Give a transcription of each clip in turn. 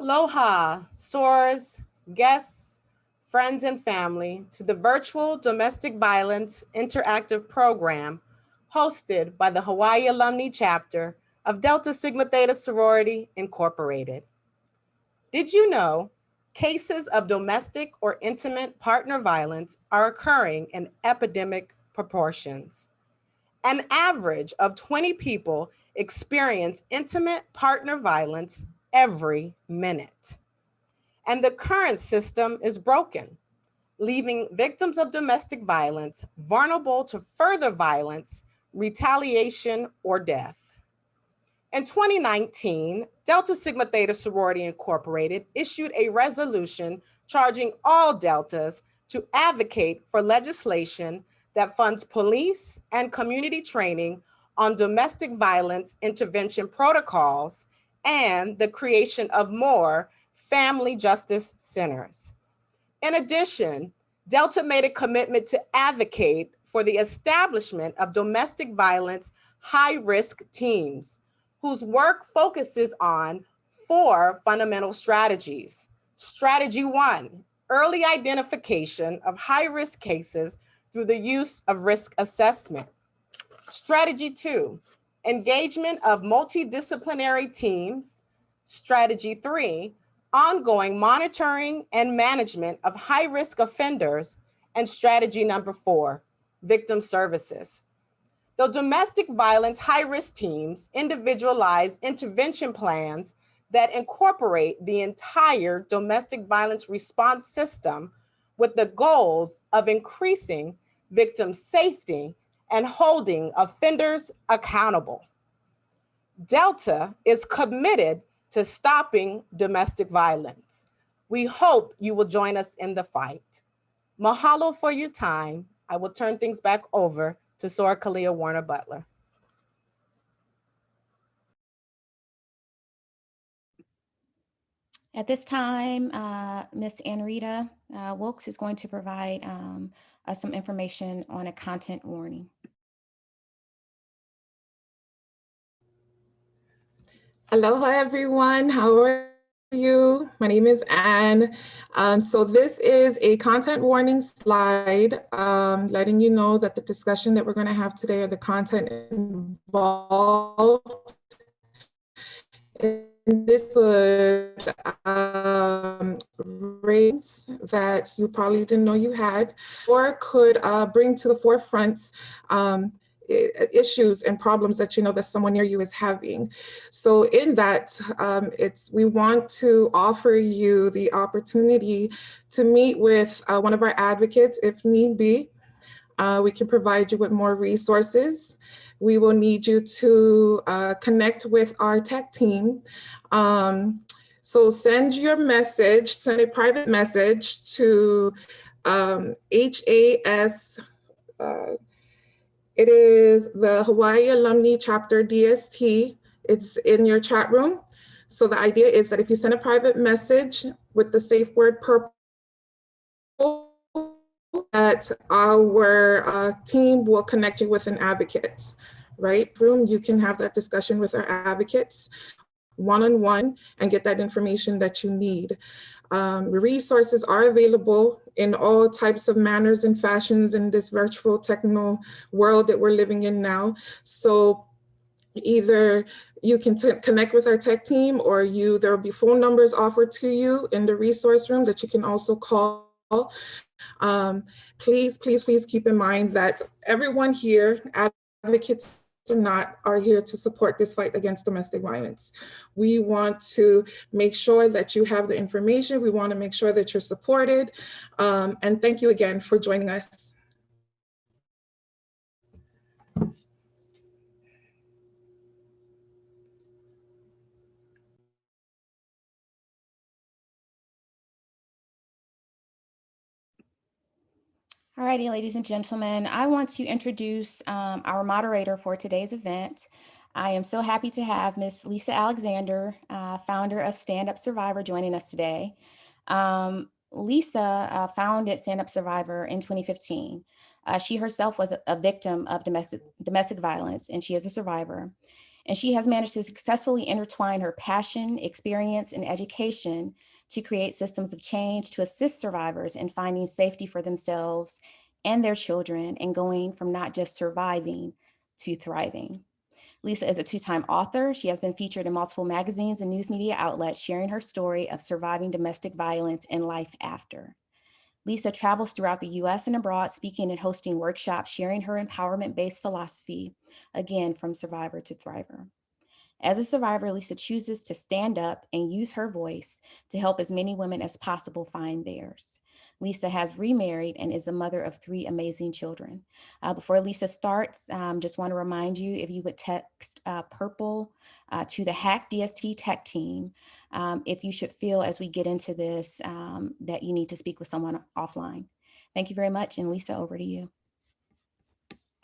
Aloha, soars, guests, friends, and family to the virtual domestic violence interactive program hosted by the Hawaii Alumni Chapter of Delta Sigma Theta Sorority Incorporated. Did you know cases of domestic or intimate partner violence are occurring in epidemic proportions? An average of 20 people experience intimate partner violence every minute. And the current system is broken, leaving victims of domestic violence vulnerable to further violence, retaliation, or death. In 2019, Delta Sigma Theta Sorority Incorporated issued a resolution charging all Deltas to advocate for legislation that funds police and community training on domestic violence intervention protocols and the creation of more family justice centers. In addition, Delta made a commitment to advocate for the establishment of domestic violence high risk teams whose work focuses on four fundamental strategies. Strategy one, early identification of high risk cases through the use of risk assessment. Strategy two, engagement of multidisciplinary teams. Strategy three, ongoing monitoring and management of high risk offenders. And strategy number four, victim services. The domestic violence high risk teams individualize intervention plans that incorporate the entire domestic violence response system with the goals of increasing victim safety and holding offenders accountable. Delta is committed to stopping domestic violence. We hope you will join us in the fight. Mahalo for your time. I will turn things back over to Sora Kalia Warner Butler. At this time, Ms. Anrita Wilkes is going to provide us some information on a content warning. Aloha, everyone. How are you? My name is Anne. So this is a content warning slide, letting you know that the discussion that we're going to have today or the content involved in this would raise that you probably didn't know you had, or could bring to the forefront issues and problems that you know that someone near you is having. So in that, we want to offer you the opportunity to meet with one of our advocates if need be. We can provide you with more resources. We will need you to connect with our tech team. So send your message, send a private message to HAS. It is the Hawaii Alumni Chapter DST. It's in your chat room. So the idea is that if you send a private message with the safe word purple, that our team will connect you with an advocate, right? You can have that discussion with our advocates one-on-one and get that information that you need. Resources are available in all types of manners and fashions in this virtual techno world that we're living in now. So either you can connect with our tech team, or there will be phone numbers offered to you in the resource room that you can also call. Please keep in mind that everyone here, advocates or not, are here to support this fight against domestic violence. We want to make sure that you have the information. We want to make sure that you're supported. And thank you again for joining us. All righty, ladies and gentlemen, I want to introduce our moderator for today's event. I am so happy to have Ms. Lisa Alexander, founder of Stand Up Survivor, joining us today. Lisa founded Stand Up Survivor in 2015. She herself was a victim of domestic violence, and she is a survivor. And she has managed to successfully intertwine her passion, experience, and education to create systems of change to assist survivors in finding safety for themselves and their children and going from not just surviving to thriving. Lisa is a two-time author. She has been featured in multiple magazines and news media outlets, sharing her story of surviving domestic violence and life after. Lisa travels throughout the US and abroad, speaking and hosting workshops, sharing her empowerment-based philosophy, again, from survivor to thriver. As a survivor, Lisa chooses to stand up and use her voice to help as many women as possible find theirs. Lisa has remarried and is the mother of 3 amazing children. Before Lisa starts, just want to remind you, if you would text PURPLE to the HACDST tech team, if you should feel as we get into this that you need to speak with someone offline. Thank you very much. And Lisa, over to you.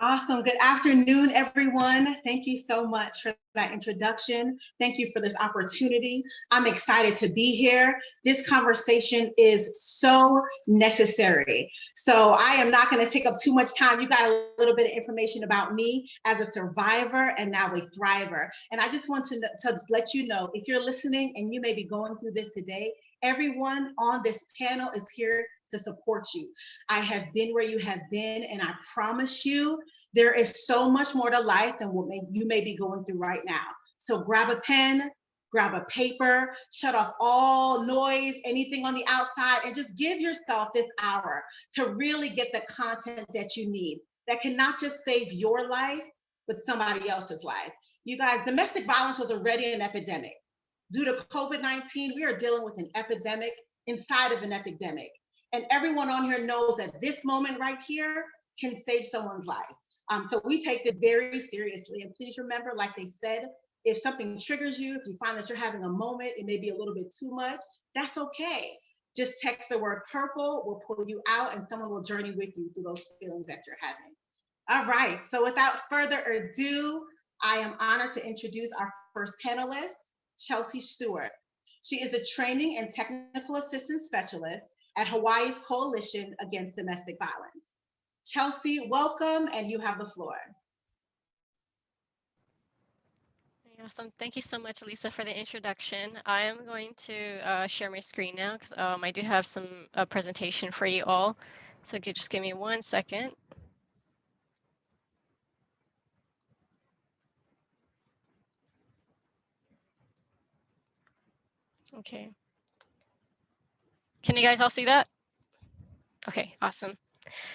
Awesome. Good afternoon, everyone. Thank you so much for that introduction. Thank you for this opportunity. I'm excited to be here. This conversation is so necessary. So I am not going to take up too much time. You got a little bit of information about me as a survivor and now a thriver. And I just want to let you know, if you're listening and you may be going through this today, everyone on this panel is here to support you. I have been where you have been, and I promise you, there is so much more to life than what you may be going through right now. So grab a pen, grab a paper, shut off all noise, anything on the outside, and just give yourself this hour to really get the content that you need that can not just save your life, but somebody else's life. You guys, domestic violence was already an epidemic. Due to COVID-19, we are dealing with an epidemic inside of an epidemic. And everyone on here knows that this moment right here can save someone's life. So we take this very seriously. And please remember, like they said, if something triggers you, if you find that you're having a moment, it may be a little bit too much, that's okay. Just text the word PURPLE, we'll pull you out and someone will journey with you through those feelings that you're having. All right, so without further ado, I am honored to introduce our first panelist, Chelsey Stewart. She is a training and technical assistance specialist at Hawaii's Coalition Against Domestic Violence. Chelsey, welcome, and you have the floor. Awesome. Thank you so much, Lisa, for the introduction. I am going to share my screen now because I do have some presentation for you all. So just give me 1 second. Okay. Can you guys all see that? Okay, awesome.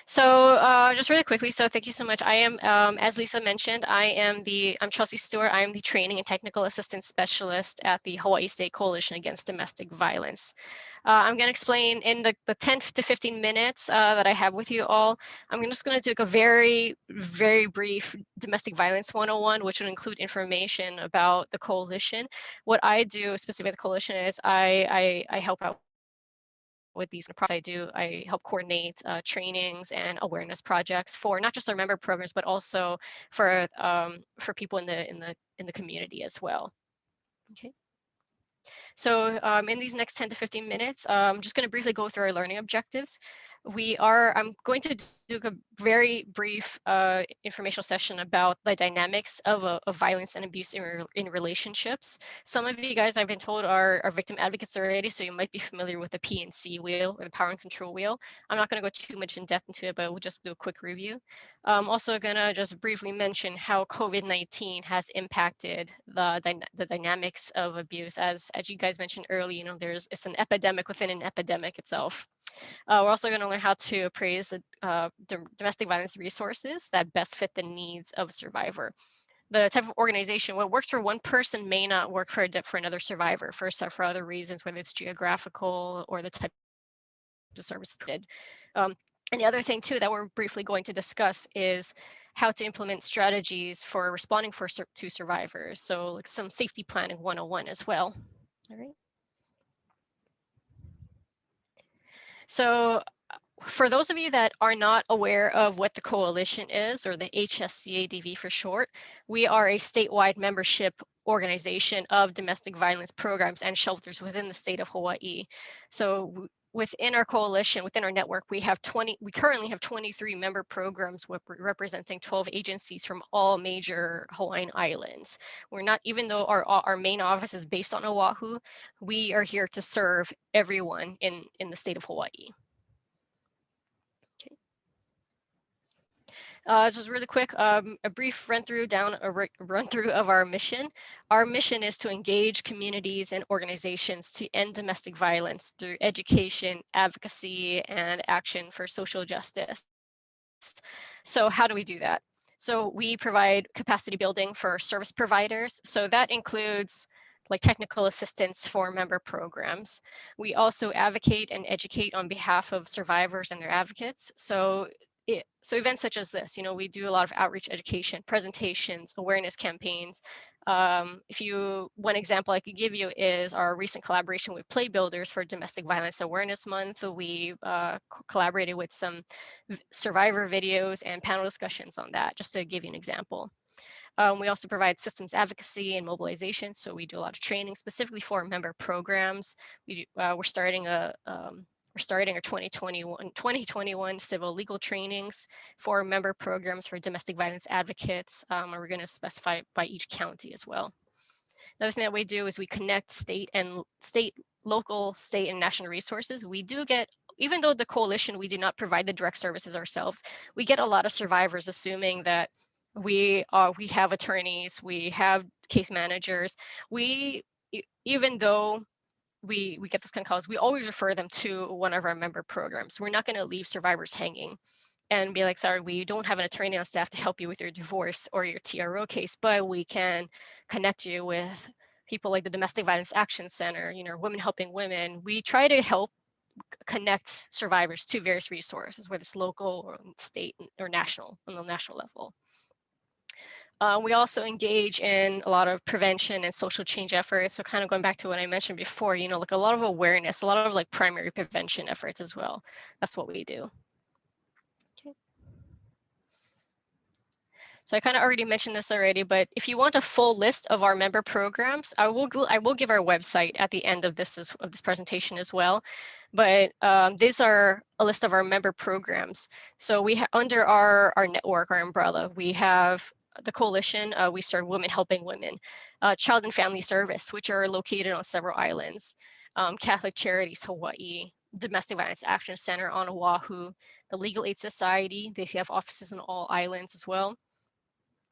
So just really quickly, so thank you so much. I am, as Lisa mentioned, I'm Chelsey Stewart. I am the Training and Technical Assistance Specialist at the Hawaii State Coalition Against Domestic Violence. I'm going to explain in the 10 to 15 minutes that I have with you all. I'm just going to do a very, very brief domestic violence 101, which would include information about the coalition. What I do specifically with the coalition is I help out with these projects. I help coordinate trainings and awareness projects for not just our member programs, but also for people in the community as well. Okay. So in these next 10 to 15 minutes, I'm just going to briefly go through our learning objectives. I'm going to do a very brief informational session about the dynamics of violence and abuse in relationships. Some of you guys, I've been told, are victim advocates already, so you might be familiar with the P&C wheel or the power and control wheel. I'm not going to go too much in depth into it, but we'll just do a quick review. I'm also going to just briefly mention how COVID-19 has impacted the dynamics of abuse. As you guys mentioned earlier, it's an epidemic within an epidemic itself. We're also going to learn how to appraise the domestic violence resources that best fit the needs of a survivor. The type of organization, what works for one person may not work for another survivor for other reasons, whether it's geographical or the type of service needed. And the other thing too that we're briefly going to discuss is how to implement strategies for responding to survivors. So like some safety planning 101 as well. All right. So for those of you that are not aware of what the coalition is, or the HACDST for short, we are a statewide membership organization of domestic violence programs and shelters within the state of Hawaii. So within our coalition, within our network, we currently have 23 member programs representing 12 agencies from all major Hawaiian islands. We're not, even though our main office is based on Oahu, we are here to serve everyone in the state of Hawaii. Just really quick, a brief run through of our mission. Our mission is to engage communities and organizations to end domestic violence through education, advocacy, and action for social justice. So how do we do that? So we provide capacity building for service providers. So that includes like technical assistance for member programs. We also advocate and educate on behalf of survivors and their advocates. So events such as this, we do a lot of outreach education, presentations, awareness campaigns. One example I could give you is our recent collaboration with Play Builders for Domestic Violence Awareness Month. We collaborated with some survivor videos and panel discussions on that, just to give you an example. We also provide systems advocacy and mobilization. So we do a lot of training specifically for member programs. We're starting our 2021 civil legal trainings for member programs for domestic violence advocates, and we're going to specify by each county as well. Another thing that we do is we connect local, state, and national resources. We do get, even though the coalition, we do not provide the direct services ourselves, we get a lot of survivors assuming that we have attorneys, we have case managers. Even though we get this kind of calls, we always refer them to one of our member programs. We're not going to leave survivors hanging and be like, sorry, we don't have an attorney on staff to help you with your divorce or your TRO case, but we can connect you with people like the Domestic Violence Action Center, Women Helping Women. We try to help connect survivors to various resources, whether it's local or state or national, on the national level. We also engage in a lot of prevention and social change efforts. So kind of going back to what I mentioned before, like a lot of awareness, a lot of like primary prevention efforts as well. That's what we do. Okay. So I kind of already mentioned this already, but if you want a full list of our member programs, I will give our website at the end of this presentation as well. But these are a list of our member programs. So we under our network, our umbrella, we have the coalition. We serve Women Helping Women, Child and Family Service, which are located on several islands, Catholic Charities Hawaii, Domestic Violence Action Center on Oahu, the Legal Aid Society. They have offices on all islands as well.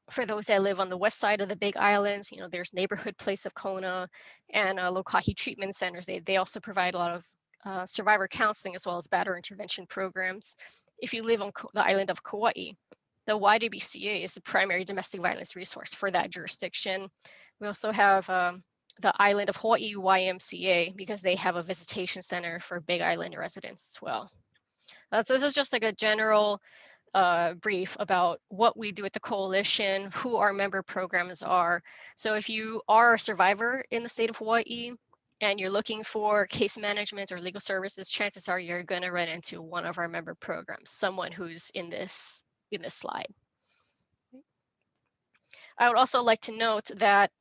For those that live on the west side of the Big Islands, there's Neighborhood Place of Kona and Lokahi Treatment Centers. They also provide a lot of survivor counseling as well as batterer intervention programs. If you live on the island of Kauai, the YWCA is the primary domestic violence resource for that jurisdiction. We also have the island of Hawaii YMCA because they have a visitation center for Big Island residents as well. So this is just like a general brief about what we do at the coalition, who our member programs are. So if you are a survivor in the state of Hawaii and you're looking for case management or legal services, chances are you're going to run into one of our member programs, someone who's in this slide. I would also like to note that,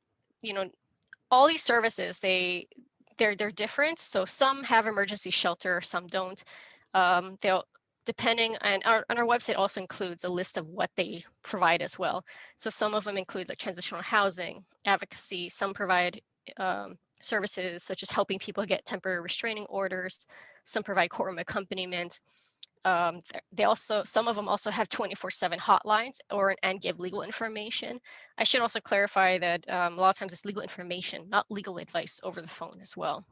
all these services, they're different. So some have emergency shelter, some don't. They'll depending, and our website also includes a list of what they provide as well. So some of them include like transitional housing, advocacy. Some provide services such as helping people get temporary restraining orders. Some provide courtroom accompaniment. Some of them also have 24/7 hotlines and give legal information. I should also clarify that a lot of times it's legal information, not legal advice over the phone as well.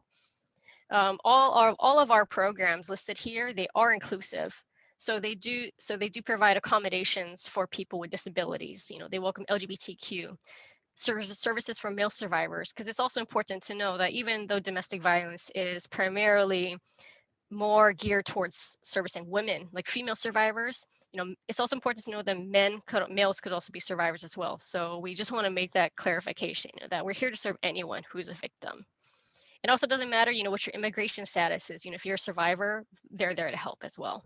All of our programs listed here, they are inclusive. So they do provide accommodations for people with disabilities. They welcome LGBTQ services for male survivors, because it's also important to know that even though domestic violence is primarily more geared towards servicing women, like female survivors, it's also important to know that males could also be survivors as well. So we just want to make that clarification, that we're here to serve anyone who's a victim. It also doesn't matter, what your immigration status is. If you're a survivor, they're there to help as well.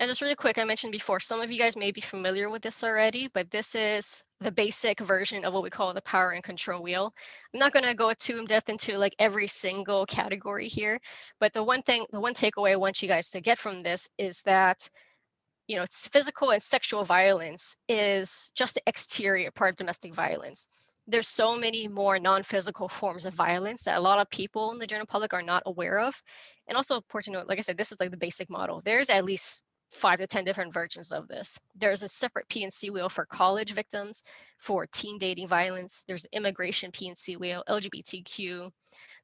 And just really quick, I mentioned before, some of you guys may be familiar with this already, but this is the basic version of what we call the power and control wheel. I'm not going to go too in depth into like every single category here, but the one takeaway I want you guys to get from this is that, you know, it's physical and sexual violence is just the exterior part of domestic violence. There's so many more non-physical forms of violence that a lot of people in the general public are not aware of. And also important to note, like I said, this is like the basic model. There's at least 5 to 10 different versions of this. There's a separate P&C wheel for college victims, for teen dating violence. There's immigration P&C wheel, LGBTQ.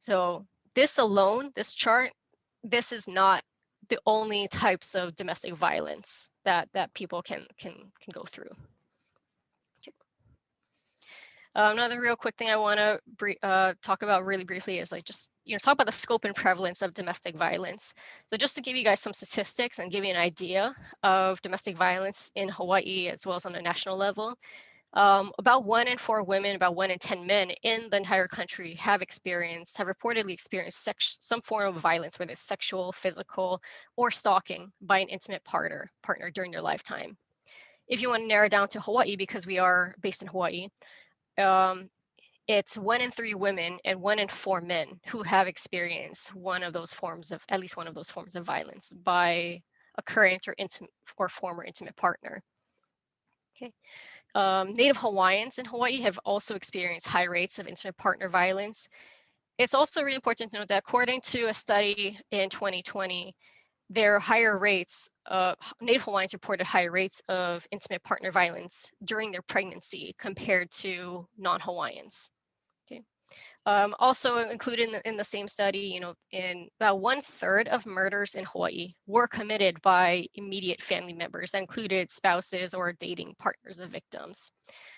So this alone, this chart, this is not the only types of domestic violence that people can go through. Okay. Another real quick thing I want to talk about really briefly is like just, you know, talk about the scope and prevalence of domestic violence. So just to give you guys some statistics and give you an idea of domestic violence in Hawaii as well as on a national level, about 1 in 4 women, about 1 in 10 men in the entire country have reportedly experienced some form of violence, whether it's sexual, physical, or stalking by an intimate partner during their lifetime. If you want to narrow down to Hawaii, because we are based in Hawaii, it's 1 in 3 women and 1 in 4 men who have experienced at least one of those forms of violence by a current or intimate or former intimate partner. Okay. Native Hawaiians in Hawaii have also experienced high rates of intimate partner violence. It's also really important to note that according to a study in 2020, their higher rates, Native Hawaiians reported higher rates of intimate partner violence during their pregnancy compared to non-Hawaiians. Okay. Also included in the same study, you know, in about 1/3 of murders in Hawaii were committed by immediate family members that included spouses or dating partners of victims.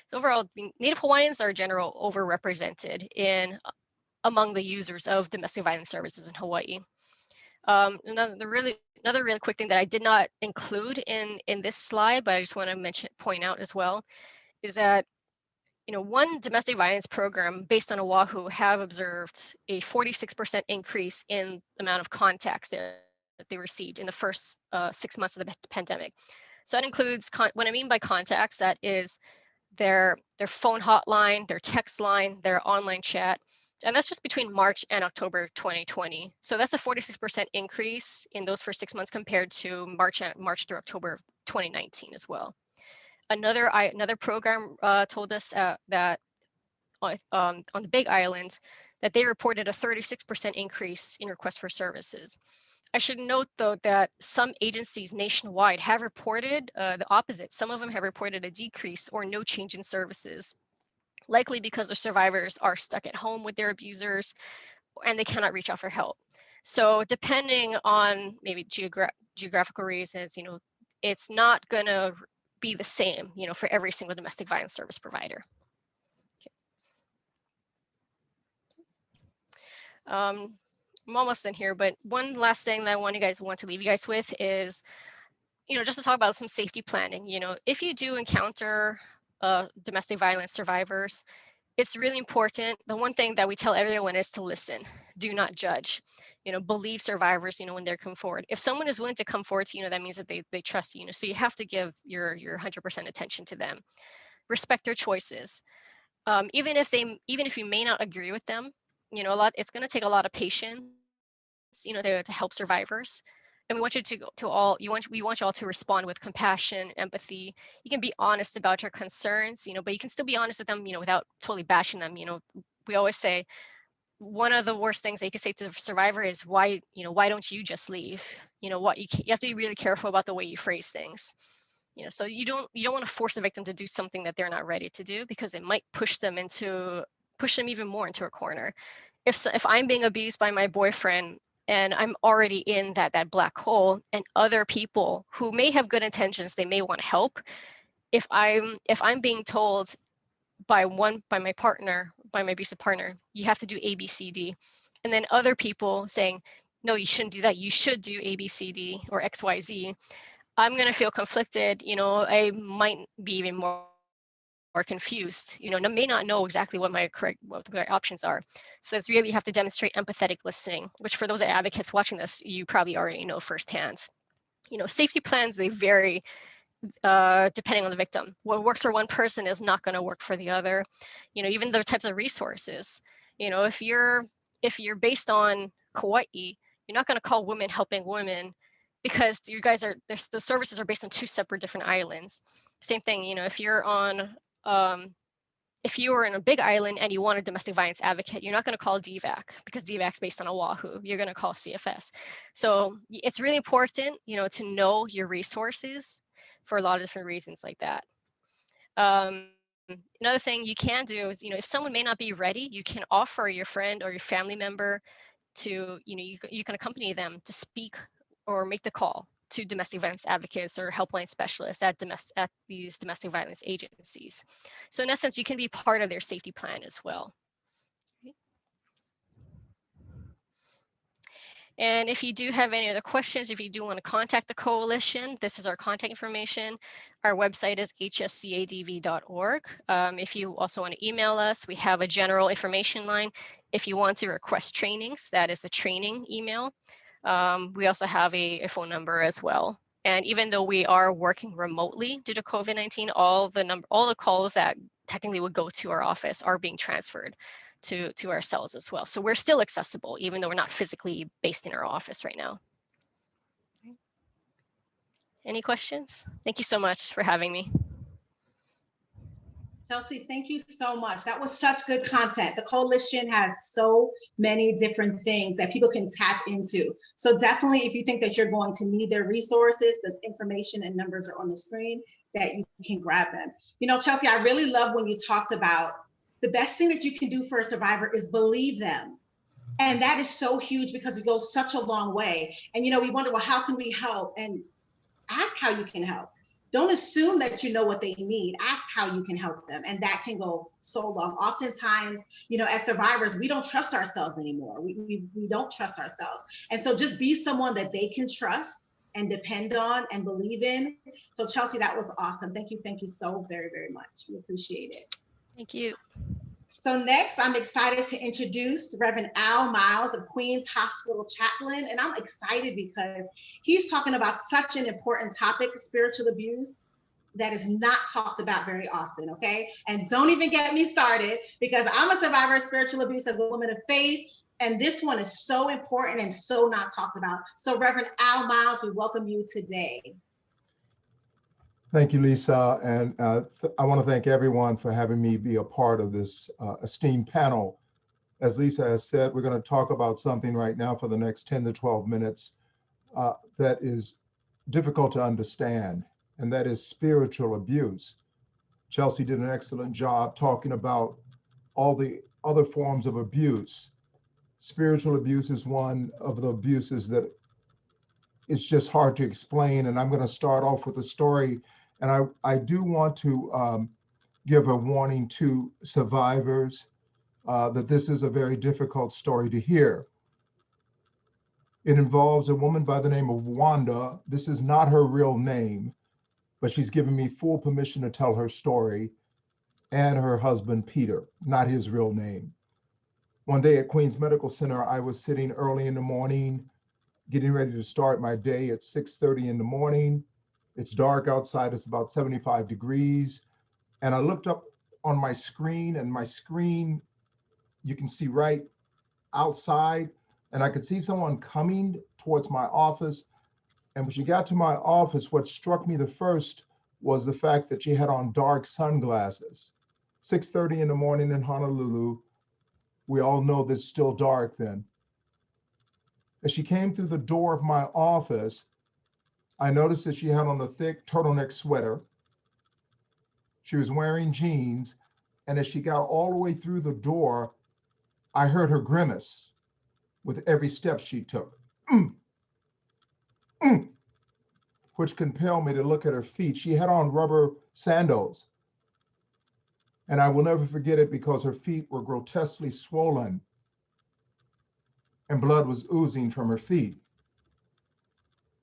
So overall, Native Hawaiians are in general overrepresented among the users of domestic violence services in Hawaii. Another really quick thing that I did not include in this slide, but I just want to point out as well, is that, you know, one domestic violence program based on Oahu have observed a 46% increase in the amount of contacts that they received in the first 6 months of the pandemic. So that includes, what I mean by contacts, that is their phone hotline, their text line, their online chat. And that's just between March and October 2020. So that's a 46% increase in those first 6 months compared to March through October of 2019 as well. Another program told us that on the Big Island, that they reported a 36% increase in requests for services. I should note, though, that some agencies nationwide have reported the opposite. Some of them have reported a decrease or no change in services, likely because the survivors are stuck at home with their abusers and they cannot reach out for help. So depending on maybe geographical reasons, you know, it's not going to be the same, you know, for every single domestic violence service provider. Okay. I'm almost in here, but one last thing that I want to leave you guys with is, you know, just to talk about some safety planning. You know, if you do encounter domestic violence survivors, it's really important. The one thing that we tell everyone is to listen, do not judge. You know, believe survivors, you know, when they're come forward. If someone is willing to come forward to you, know, that means that they trust you, you know, so you have to give your 100% attention to them. Respect their choices. Even if you may not agree with them, you know, it's going to take a lot of patience, you know, to help survivors. And we want you we want you all to respond with compassion, empathy. You can be honest about your concerns, you know, but you can still be honest with them, you know, without totally bashing them. You know, we always say one of the worst things that you can say to the survivor is, why don't you just leave? You know, you have to be really careful about the way you phrase things. You know, so you don't want to force a victim to do something that they're not ready to do, because it might push them even more into a corner. If I'm being abused by my boyfriend and I'm already in that black hole, and other people who may have good intentions, they may want to help. If I'm being told by my partner, by my abusive partner, you have to do A, B, C, D, and then other people saying, no, you shouldn't do that, you should do A, B, C, D, or X, Y, Z, I'm going to feel conflicted. You know, I might be even more confused, you know, may not know exactly what the correct options are. So that's really, you have to demonstrate empathetic listening, which for those advocates watching this, you probably already know firsthand. Safety plans, they vary depending on the victim. What works for one person is not going to work for the other. Even the types of resources. If you're based on Kauai, you're not going to call women helping women because you guys are the services are based on two separate different islands. Same thing, if you're on if you were in a big island and you want a domestic violence advocate, you're not going to call DVAC because DVAC's based on Oahu. You're going to call CFS. So it's really important, to know your resources for a lot of different reasons like that. Another thing you can do is, if someone may not be ready, you can offer your friend or your family member to, you can accompany them to speak or make the call to domestic violence advocates or helpline specialists at these domestic violence agencies. So in essence, you can be part of their safety plan as well. And if you do have any other questions, if you do want to contact the coalition, this is our contact information. Our website is hscadv.org. If you also want to email us, we have a general information line. If you want to request trainings, that is the training email. We also have a phone number as well. And even though we are working remotely due to COVID-19, all the calls that technically would go to our office are being transferred to our cells as well. So we're still accessible, even though we're not physically based in our office right now. Any questions? Thank you so much for having me. Chelsey, thank you so much. That was such good content. The coalition has so many different things that people can tap into. So definitely, if you think that you're going to need their resources, the information and numbers are on the screen that you can grab them. Chelsey, I really love when you talked about the best thing that you can do for a survivor is believe them. And that is so huge because it goes such a long way. And, we wonder, well, how can we help? And ask how you can help. Don't assume that you know what they need. Ask how you can help them. And that can go so long. Oftentimes, as survivors, we don't trust ourselves anymore. We don't trust ourselves. And so just be someone that they can trust and depend on and believe in. So Chelsey, that was awesome. Thank you so very, very much. We appreciate it. Thank you. So next, I'm excited to introduce Reverend Al Miles of Queens Hospital Chaplain. And I'm excited because he's talking about such an important topic, spiritual abuse, that is not talked about very often, okay? And don't even get me started because I'm a survivor of spiritual abuse as a woman of faith. And this one is so important and so not talked about. So Reverend Al Miles, we welcome you today. Thank you, Lisa. And I want to thank everyone for having me be a part of this esteemed panel. As Lisa has said, we're going to talk about something right now for the next 10 to 12 minutes that is difficult to understand, and that is spiritual abuse. Chelsey did an excellent job talking about all the other forms of abuse. Spiritual abuse is one of the abuses that is just hard to explain. And I'm going to start off with a story. And I do want to give a warning to survivors that this is a very difficult story to hear. It involves a woman by the name of Wanda. This is not her real name, but she's given me full permission to tell her story, and her husband, Peter, not his real name. One day at Queens Medical Center, I was sitting early in the morning, getting ready to start my day at 6:30 in the morning. It's dark outside, it's about 75 degrees. And I looked up on my screen, and my screen, you can see right outside, and I could see someone coming towards my office. And when she got to my office, what struck me the first was the fact that she had on dark sunglasses. 6:30 in the morning in Honolulu, we all know that it's still dark then. As she came through the door of my office, I noticed that she had on a thick turtleneck sweater. She was wearing jeans. And as she got all the way through the door, I heard her grimace with every step she took, which compelled me to look at her feet. She had on rubber sandals. And I will never forget it because her feet were grotesquely swollen and blood was oozing from her feet.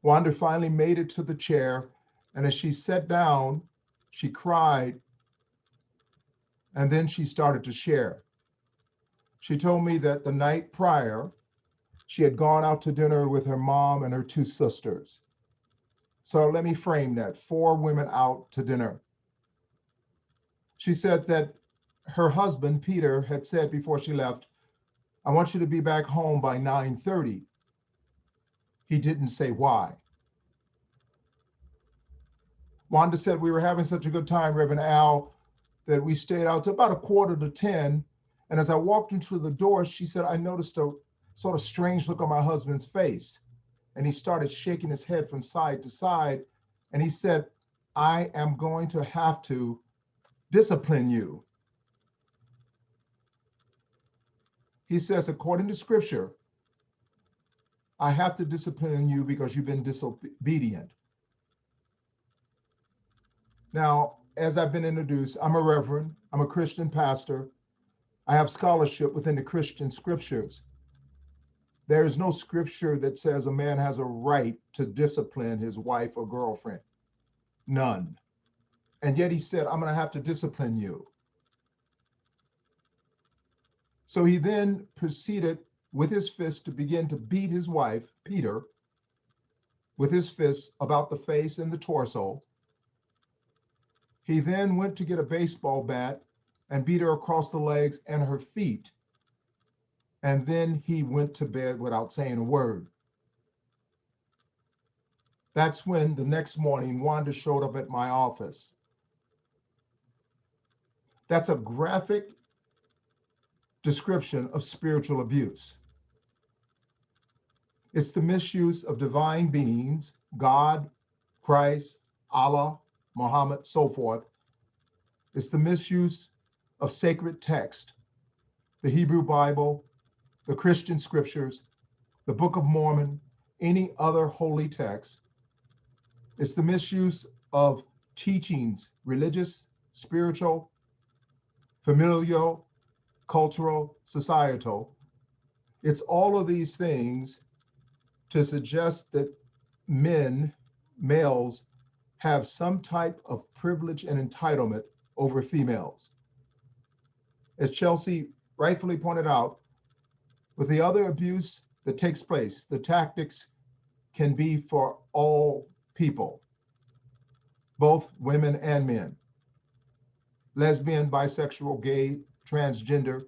Wanda finally made it to the chair, and as she sat down, she cried, and then she started to share. She told me that the night prior, she had gone out to dinner with her mom and her two sisters. So let me frame that. 4 women out to dinner. She said that her husband, Peter, had said before she left, I want you to be back home by 9:30. He didn't say why. Wanda said we were having such a good time, Reverend Al, that we stayed out to about 9:45. And as I walked into the door, she said, I noticed a sort of strange look on my husband's face. And he started shaking his head from side to side. And he said, I am going to have to discipline you. He says, according to scripture, I have to discipline you because you've been disobedient. Now, as I've been introduced, I'm a reverend, I'm a Christian pastor. I have scholarship within the Christian scriptures. There is no scripture that says a man has a right to discipline his wife or girlfriend. None. And yet he said, I'm going to have to discipline you. So he then proceeded with his fist to begin to beat his wife, Peter, with his fist about the face and the torso. He then went to get a baseball bat and beat her across the legs and her feet. And then he went to bed without saying a word. That's when the next morning, Wanda showed up at my office. That's a graphic description of spiritual abuse. It's the misuse of divine beings, God, Christ, Allah, Muhammad, so forth. It's the misuse of sacred text, the Hebrew Bible, the Christian scriptures, the Book of Mormon, any other holy text. It's the misuse of teachings, religious, spiritual, familial, cultural, societal. It's all of these things to suggest that males, have some type of privilege and entitlement over females. As Chelsey rightfully pointed out, with the other abuse that takes place, the tactics can be for all people, both women and men, lesbian, bisexual, gay, transgender.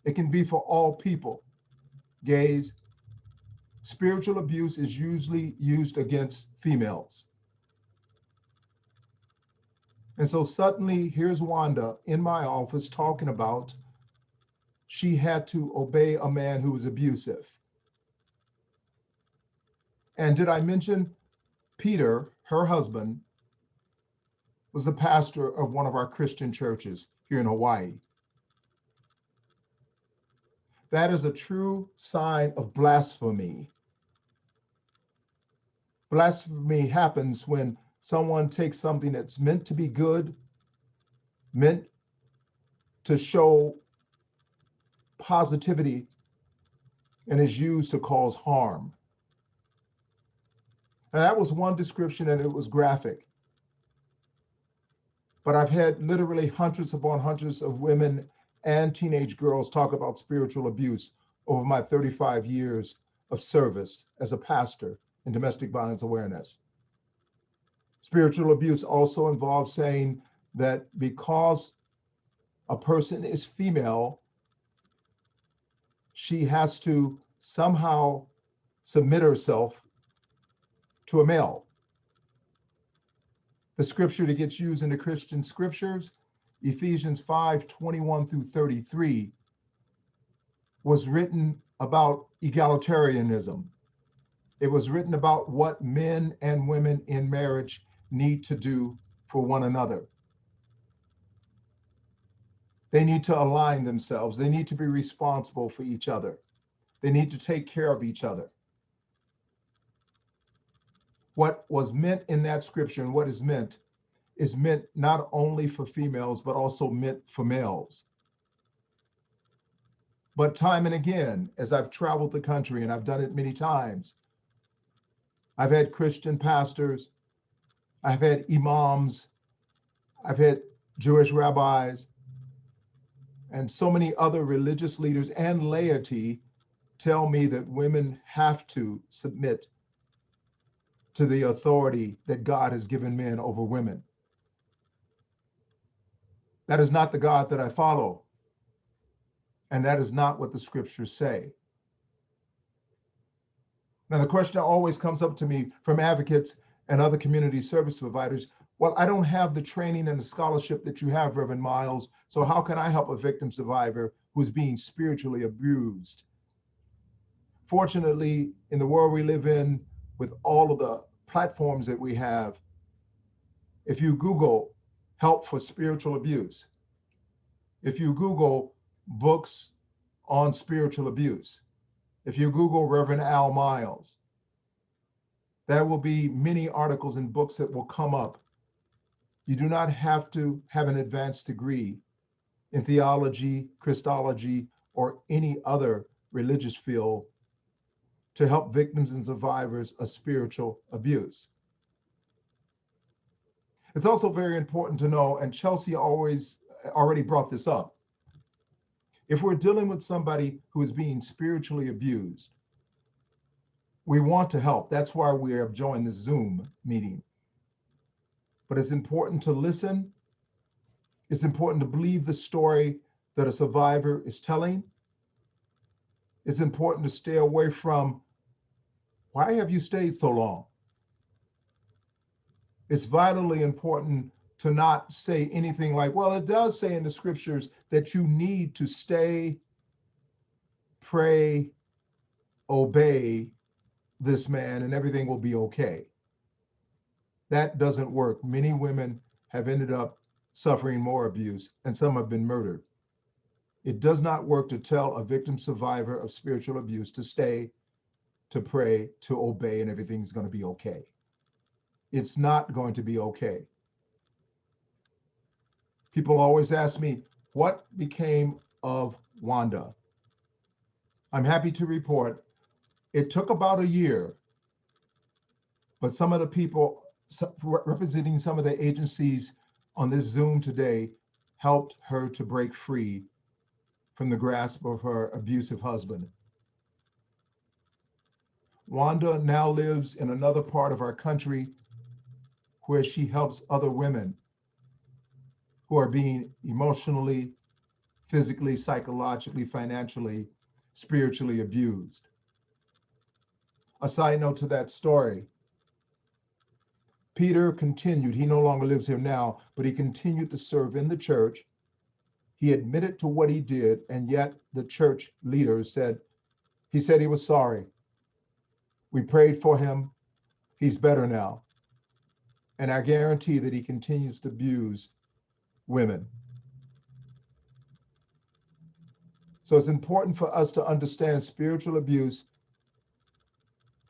It can be for all people, gays. Spiritual abuse is usually used against females. And so suddenly here's Wanda in my office talking about she had to obey a man who was abusive. And did I mention Peter, her husband, was the pastor of one of our Christian churches here in Hawaii. That is a true sign of blasphemy. Blasphemy happens when someone takes something that's meant to be good, meant to show positivity, and is used to cause harm. And that was one description, and it was graphic. But I've had literally hundreds upon hundreds of women and teenage girls talk about spiritual abuse over my 35 years of service as a pastor in domestic violence awareness. Spiritual abuse also involves saying that because a person is female, she has to somehow submit herself to a male. The scripture that gets used in the Christian scriptures, Ephesians 5:21-33, was written about egalitarianism. It was written about what men and women in marriage need to do for one another. They need to align themselves. They need to be responsible for each other. They need to take care of each other. What was meant in that scripture and what is meant not only for females, but also meant for males. But time and again, as I've traveled the country, and I've done it many times, I've had Christian pastors, I've had imams, I've had Jewish rabbis, and so many other religious leaders and laity tell me that women have to submit to the authority that God has given men over women. That is not the God that I follow. And that is not what the scriptures say. Now, the question always comes up to me from advocates and other community service providers. Well, I don't have the training and the scholarship that you have, Reverend Miles. So how can I help a victim survivor who's being spiritually abused? Fortunately, in the world we live in, with all of the platforms that we have, if you Google help for spiritual abuse, if you Google books on spiritual abuse, if you Google Reverend Al Miles, there will be many articles and books that will come up. You do not have to have an advanced degree in theology, Christology, or any other religious field to help victims and survivors of spiritual abuse. It's also very important to know, and Chelsey already brought this up, if we're dealing with somebody who is being spiritually abused, we want to help. That's why we have joined the Zoom meeting. But it's important to listen. It's important to believe the story that a survivor is telling. It's important to stay away from, why have you stayed so long? It's vitally important to not say anything like, well, it does say in the scriptures that you need to stay, pray, obey this man, and everything will be okay. That doesn't work. Many women have ended up suffering more abuse, and some have been murdered. It does not work to tell a victim survivor of spiritual abuse to stay, to pray, to obey, and everything's going to be okay. It's not going to be okay. People always ask me, what became of Wanda? I'm happy to report it took about a year, but some of the people representing some of the agencies on this Zoom today helped her to break free from the grasp of her abusive husband. Wanda now lives in another part of our country where she helps other women who are being emotionally, physically, psychologically, financially, spiritually abused. A side note to that story, Peter continued, he no longer lives here now, but he continued to serve in the church. He admitted to what he did, and yet the church leaders said he was sorry. We prayed for him. He's better now. And I guarantee that he continues to abuse women. So it's important for us to understand spiritual abuse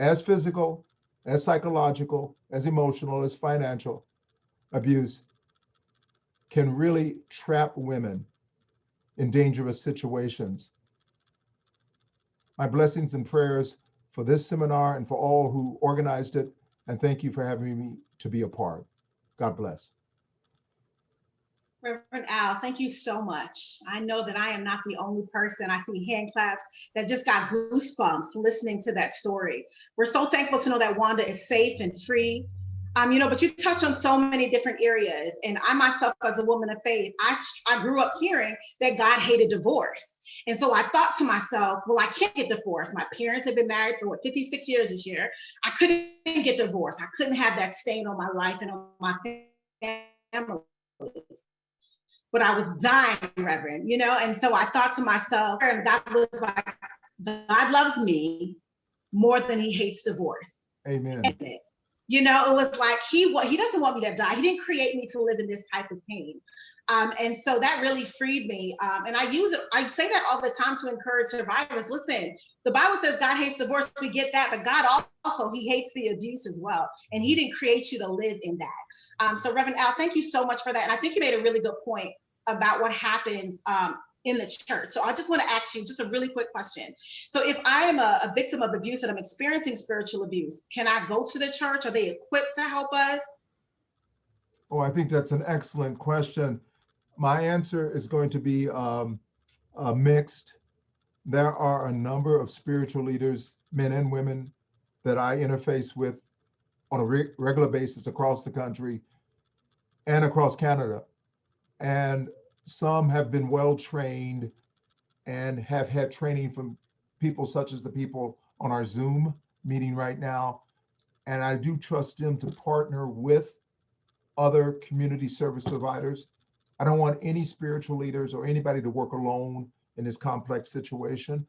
as physical, as psychological, as emotional, as financial abuse can really trap women in dangerous situations. My blessings and prayers for this seminar and for all who organized it. And thank you for having me to be a part. God bless. Reverend Al, thank you so much. I know that I am not the only person. I see hand claps that just got goosebumps listening to that story. We're so thankful to know that Wanda is safe and free. But you touch on so many different areas. And I myself, as a woman of faith, I grew up hearing that God hated divorce. And so I thought to myself, well, I can't get divorced. My parents have been married for 56 years this year. I couldn't get divorced. I couldn't have that stain on my life and on my family. But I was dying, Reverend, and so I thought to myself, and God was like, God loves me more than he hates divorce. Amen. It was like, he doesn't want me to die. He didn't create me to live in this type of pain. And so that really freed me. And I say that all the time to encourage survivors. Listen, the Bible says God hates divorce. We get that, but God also, he hates the abuse as well. And he didn't create you to live in that. So Reverend Al, thank you so much for that. And I think you made a really good point about what happens in the church. So I just want to ask you just a really quick question. So if I am a victim of abuse and I'm experiencing spiritual abuse, can I go to the church? Are they equipped to help us? Oh, I think that's an excellent question. My answer is going to be mixed. There are a number of spiritual leaders, men and women, that I interface with on a regular basis across the country and across Canada. And some have been well trained and have had training from people such as the people on our Zoom meeting right now. And I do trust them to partner with other community service providers. I don't want any spiritual leaders or anybody to work alone in this complex situation.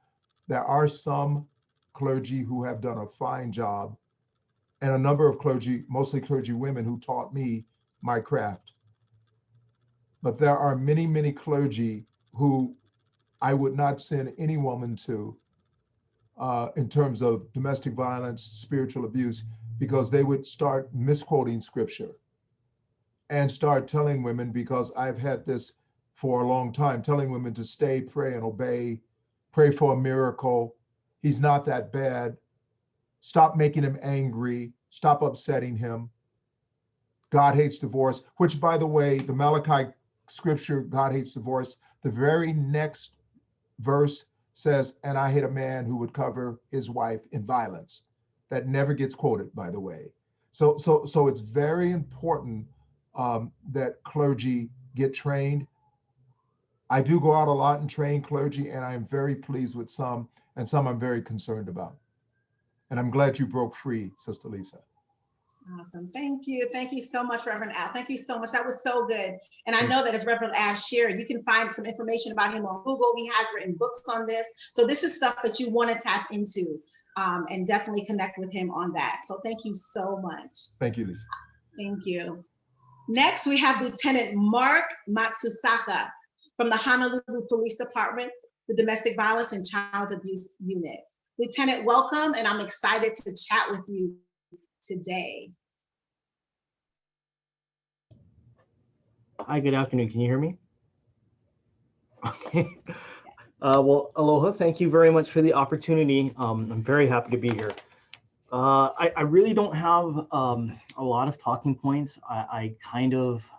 There are some clergy who have done a fine job, and a number of clergy, mostly clergy women, who taught me my craft. But there are many, many clergy who I would not send any woman to in terms of domestic violence, spiritual abuse, because they would start misquoting scripture and start telling women, because I've had this for a long time, telling women to stay, pray, and obey, pray for a miracle. He's not that bad. Stop making him angry. Stop upsetting him. God hates divorce, which, by the way, the Malachi scripture, God hates divorce, the very next verse says, and I hate a man who would cover his wife in violence. That never gets quoted, by the way. So it's very important that clergy get trained. I do go out a lot and train clergy, and I am very pleased with some, and some I'm very concerned about. And I'm glad you broke free, Sister Lisa. Awesome. Thank you. Thank you so much, Reverend Al. Thank you so much. That was so good. And I know that as Reverend Al shared, you can find some information about him on Google. He has written books on this. So this is stuff that you want to tap into and definitely connect with him on that. So thank you so much. Thank you, Lisa. Thank you. Next, we have Lieutenant Mark Matsusaka from the Honolulu Police Department, the Domestic Violence and Child Abuse Unit. Lieutenant, welcome, and I'm excited to chat with you today. Hi, good afternoon. Can you hear me? Okay. Well, aloha. Thank you very much for the opportunity. I'm very happy to be here. I really don't have a lot of talking points. I kind of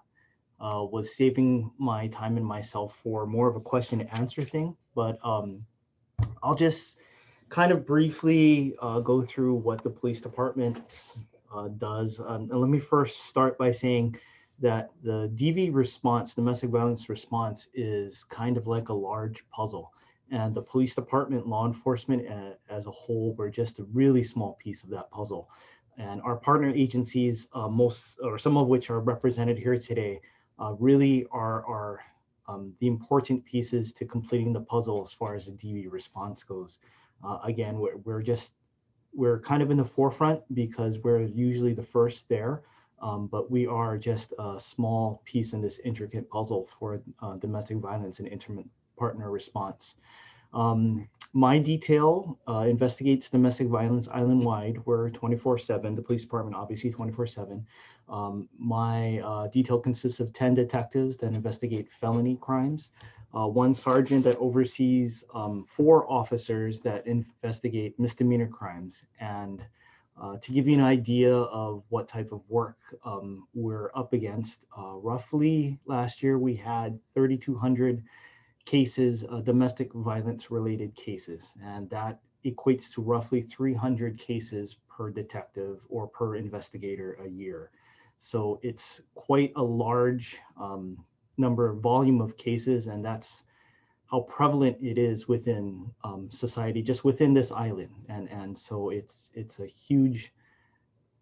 was saving my time and myself for more of a question and answer thing, but I'll just kind of briefly go through what the police department does. And let me first start by saying that the DV response, domestic violence response, is kind of like a large puzzle. And the police department, law enforcement as a whole, we're just a really small piece of that puzzle. And our partner agencies, most or some of which are represented here today, really are the important pieces to completing the puzzle as far as the DV response goes. Again, we're kind of in the forefront because we're usually the first there. But we are just a small piece in this intricate puzzle for domestic violence and intimate partner response. My detail investigates domestic violence island-wide. We're 24/7, the police department obviously 24/7. My detail consists of 10 detectives that investigate felony crimes, one sergeant that oversees 4 officers that investigate misdemeanor crimes. And to give you an idea of what type of work we're up against, roughly last year we had 3,200 cases, domestic violence related cases, and that equates to roughly 300 cases per detective or per investigator a year. So it's quite a large volume of cases, and that's how prevalent it is within society, just within this island. And so it's a huge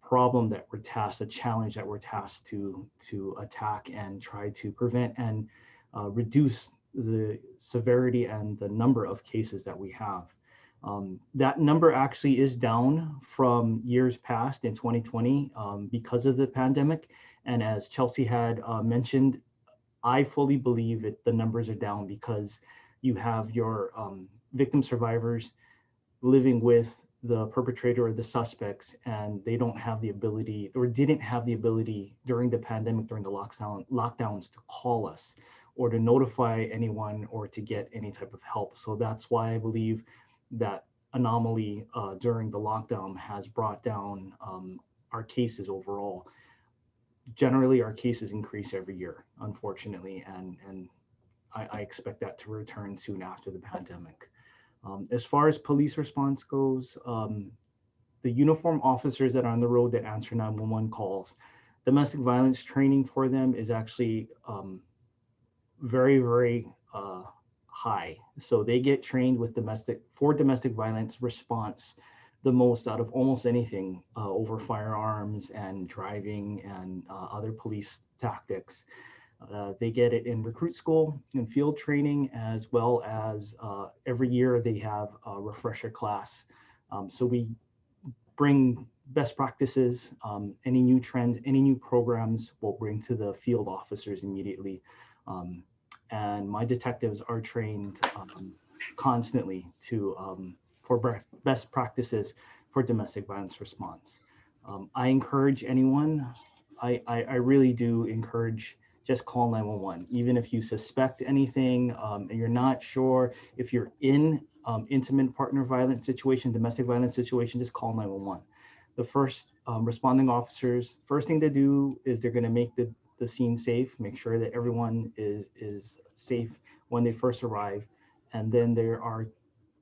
problem that we're tasked, a challenge that we're tasked to attack and try to prevent and reduce the severity and the number of cases that we have. That number actually is down from years past in 2020 because of the pandemic. And as Chelsey had mentioned, I fully believe the numbers are down because you have your victim survivors living with the perpetrator or the suspects, and they don't have the ability or didn't have the ability during the pandemic, during the lockdowns, to call us or to notify anyone or to get any type of help. So that's why I believe that anomaly during the lockdown has brought down our cases overall. Generally, our cases increase every year, unfortunately, and I expect that to return soon after the pandemic. As far as police response goes, the uniformed officers that are on the road that answer 911 calls, domestic violence training for them is actually very, very high. So they get trained with domestic violence response the most out of almost anything over firearms and driving and other police tactics. They get it in recruit school and field training, as well as every year they have a refresher class. So we bring best practices, any new trends, any new programs we'll bring to the field officers immediately. And my detectives are trained constantly for best practices for domestic violence response. I encourage anyone, I really do encourage, just call 911. Even if you suspect anything and you're not sure, if you're in intimate partner violence situation, domestic violence situation, just call 911. The first responding officers, first thing to do is they're going to make the scene safe, make sure that everyone is safe when they first arrive. And then they are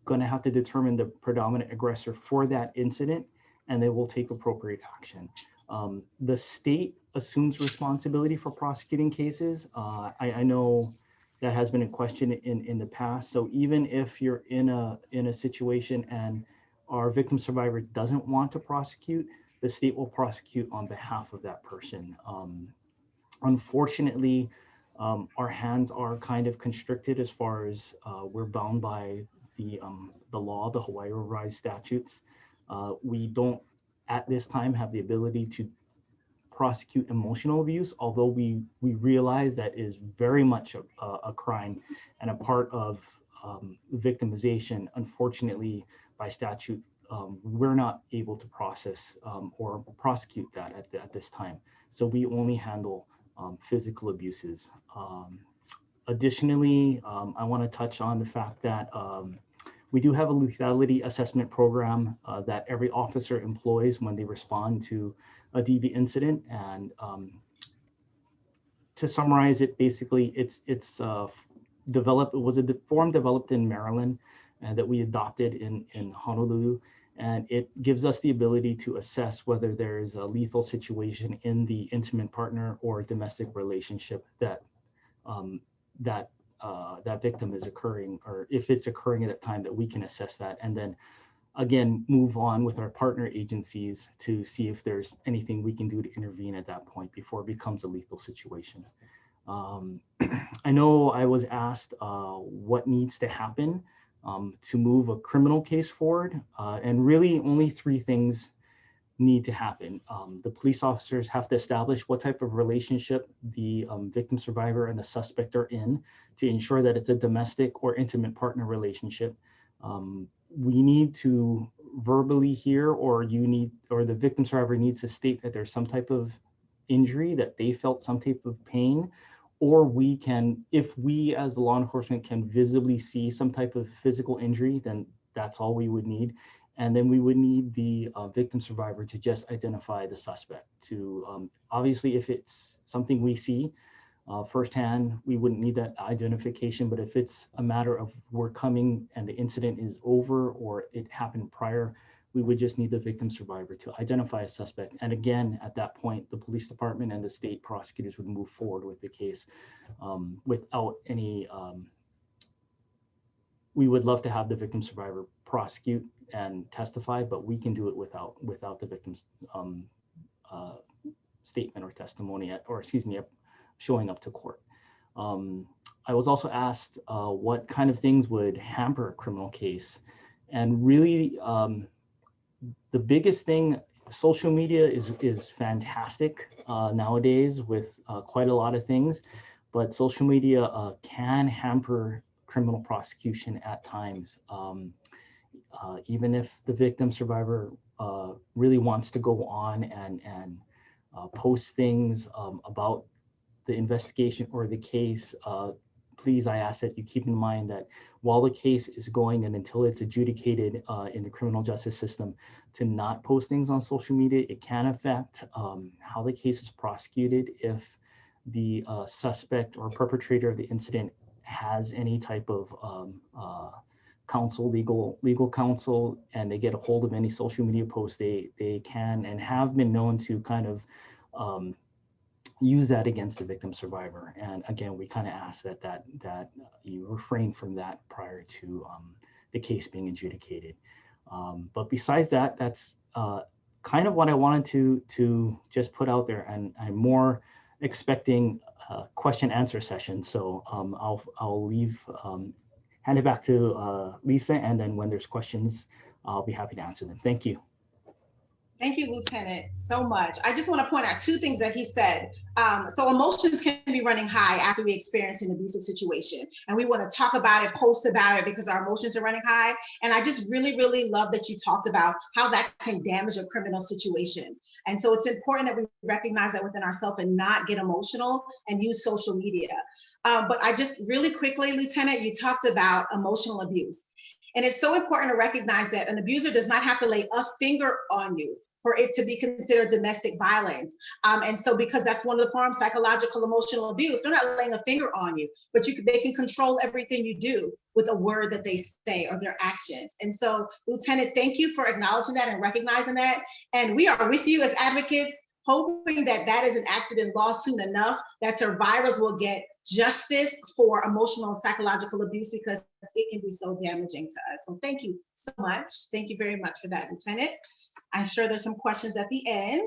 going to have to determine the predominant aggressor for that incident, and they will take appropriate action. The state assumes responsibility for prosecuting cases. I know that has been a question in the past. So even if you're in a situation and our victim survivor doesn't want to prosecute, the state will prosecute on behalf of that person. Unfortunately, our hands are kind of constricted as far as we're bound by the law, the Hawaii revised statutes. We don't at this time have the ability to prosecute emotional abuse, although we realize that is very much a crime and a part of victimization. Unfortunately, by statute, we're not able to process or prosecute that at this time. So we only handle physical abuses. Additionally, I want to touch on the fact that we do have a lethality assessment program that every officer employs when they respond to a DV incident. And to summarize it, basically, it's developed. It was a form developed in Maryland that we adopted in Honolulu. And it gives us the ability to assess whether there is a lethal situation in the intimate partner or domestic relationship that that victim is occurring, or if it's occurring at a time that we can assess that, and then again move on with our partner agencies to see if there's anything we can do to intervene at that point before it becomes a lethal situation. I know I was asked what needs to happen to move a criminal case forward, and really only three things need to happen. The police officers have to establish what type of relationship the victim survivor and the suspect are in to ensure that it's a domestic or intimate partner relationship. We need to verbally hear, or the victim survivor needs to state that there's some type of injury, that they felt some type of pain, or we can, if we as the law enforcement can visibly see some type of physical injury, then that's all we would need. And then we would need the victim survivor to just identify the suspect. To obviously, if it's something we see firsthand, we wouldn't need that identification. But if it's a matter of we're coming and the incident is over or it happened prior, we would just need the victim survivor to identify a suspect. And again, at that point, the police department and the state prosecutors would move forward with the case without any. We would love to have the victim survivor prosecute and testify, but we can do it without the victim's statement or testimony showing up to court. I was also asked what kind of things would hamper a criminal case, and really the biggest thing, social media is fantastic nowadays with quite a lot of things, but social media can hamper criminal prosecution at times. Even if the victim survivor really wants to go on and post things about the investigation or the case, please, I ask that you keep in mind that while the case is going and until it's adjudicated in the criminal justice system, to not post things on social media, it can affect how the case is prosecuted if the suspect or perpetrator of the incident has any type of counsel, legal counsel, and they get a hold of any social media posts, they can and have been known to kind of use that against the victim survivor. And again, we kind of ask that you refrain from that prior to the case being adjudicated. But besides that, that's kind of what I wanted to just put out there, and I'm more expecting a question answer session. So I'll leave, hand it back to Lisa, and then when there's questions, I'll be happy to answer them. Thank you. Thank you, Lieutenant, so much. I just want to point out two things that he said. So emotions can be running high after we experience an abusive situation, and we want to talk about it, post about it, because our emotions are running high. And I just really, really love that you talked about how that can damage a criminal situation. And so it's important that we recognize that within ourselves and not get emotional and use social media. But I just really quickly, Lieutenant, you talked about emotional abuse. And it's so important to recognize that an abuser does not have to lay a finger on you for it to be considered domestic violence. And so because that's one of the forms, psychological, emotional abuse, they're not laying a finger on you, but they can control everything you do with a word that they say or their actions. And so, Lieutenant, thank you for acknowledging that and recognizing that. And we are with you as advocates, hoping that that is enacted in law soon enough, that survivors will get justice for emotional and psychological abuse, because it can be so damaging to us. So thank you so much. Thank you very much for that, Lieutenant. I'm sure there's some questions at the end.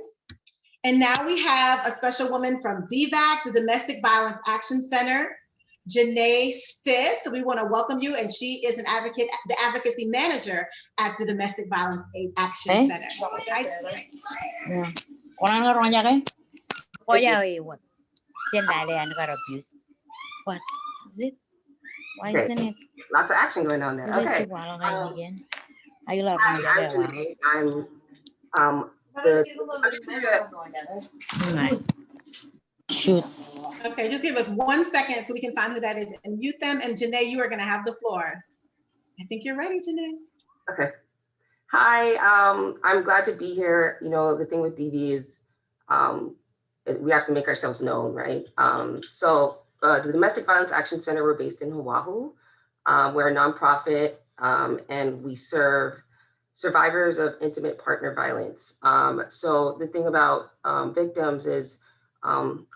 And now we have a special woman from DVAC, the Domestic Violence Action Center, Genia Stith. We want to welcome you, and she is an advocate, the advocacy manager at the Domestic Violence Action Center. Hi. What is it? Why isn't it? Lots of action going on there. Okay. Hi, I'm Genia. I'm Shoot. Okay, just give us 1 second so we can find who that is and mute them. And Genia, you are going to have the floor. I think you're ready, Genia. Okay. Hi, I'm glad to be here. You know, the thing with DV is we have to make ourselves known, right? The Domestic Violence Action Center, we're based in Oahu. We're a nonprofit, and we serve survivors of intimate partner violence. So the thing about victims is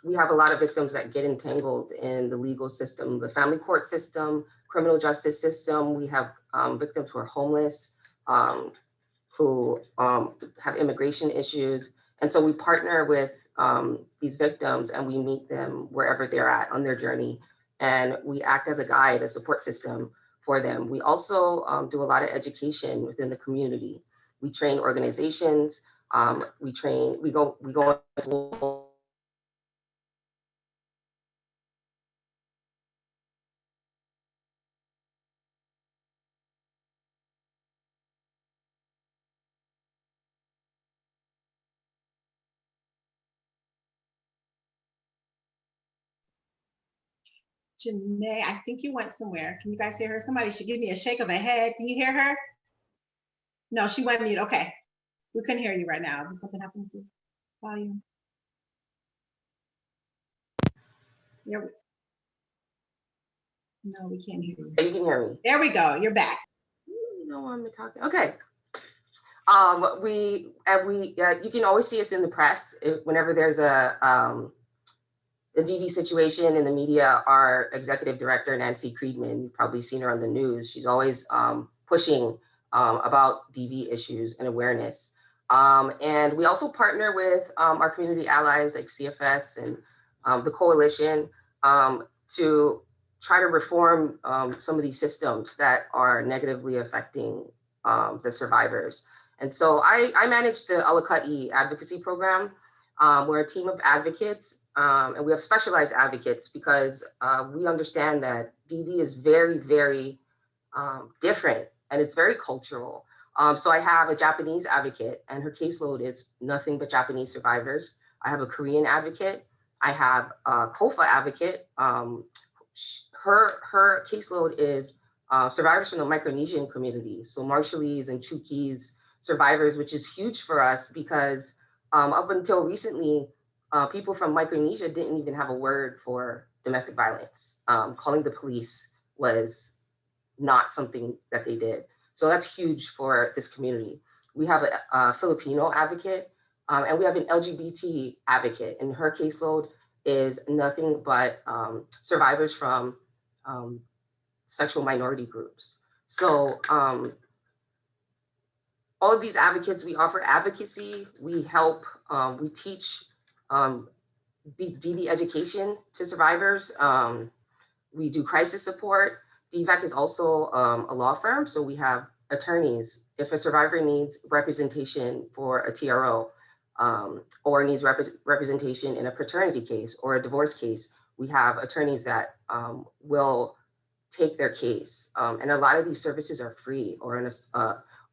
we have a lot of victims that get entangled in the legal system, the family court system, criminal justice system. We have victims who are homeless, who have immigration issues. And so we partner with these victims, and we meet them wherever they're at on their journey. And we act as a guide, a support system for them. We also do a lot of education within the community. We train organizations, we go into Janae, I think you went somewhere. Can you guys hear her? Somebody should give me a shake of a head. Can you hear her? No, she went mute. Okay. We couldn't hear you right now. Did something happen to volume? No, we can't hear you. You can hear me. There we go. You're back. You know I'm talking. Okay. You can always see us in the press whenever there's a DV situation in the media. Our executive director, Nancy Creedman, you've probably seen her on the news. She's always pushing about DV issues and awareness. And we also partner with our community allies like CFS and the coalition to try to reform some of these systems that are negatively affecting the survivors. And so I manage the Alakati advocacy program. We're a team of advocates, and we have specialized advocates because we understand that DV is very, very different, and it's very cultural. So I have a Japanese advocate, and her caseload is nothing but Japanese survivors. I have a Korean advocate. I have a Kofa advocate. Her caseload is survivors from the Micronesian community. So Marshallese and Chukis survivors, which is huge for us because up until recently, people from Micronesia didn't even have a word for domestic violence. Calling the police was not something that they did. So that's huge for this community. We have a Filipino advocate, and we have an LGBT advocate, and her caseload is nothing but survivors from sexual minority groups. So all of these advocates, we offer advocacy, we help, we teach DV education to survivors. We do crisis support. DVAC is also a law firm, so we have attorneys. If a survivor needs representation for a TRO or needs representation in a paternity case or a divorce case, we have attorneys that will take their case. And a lot of these services are free, or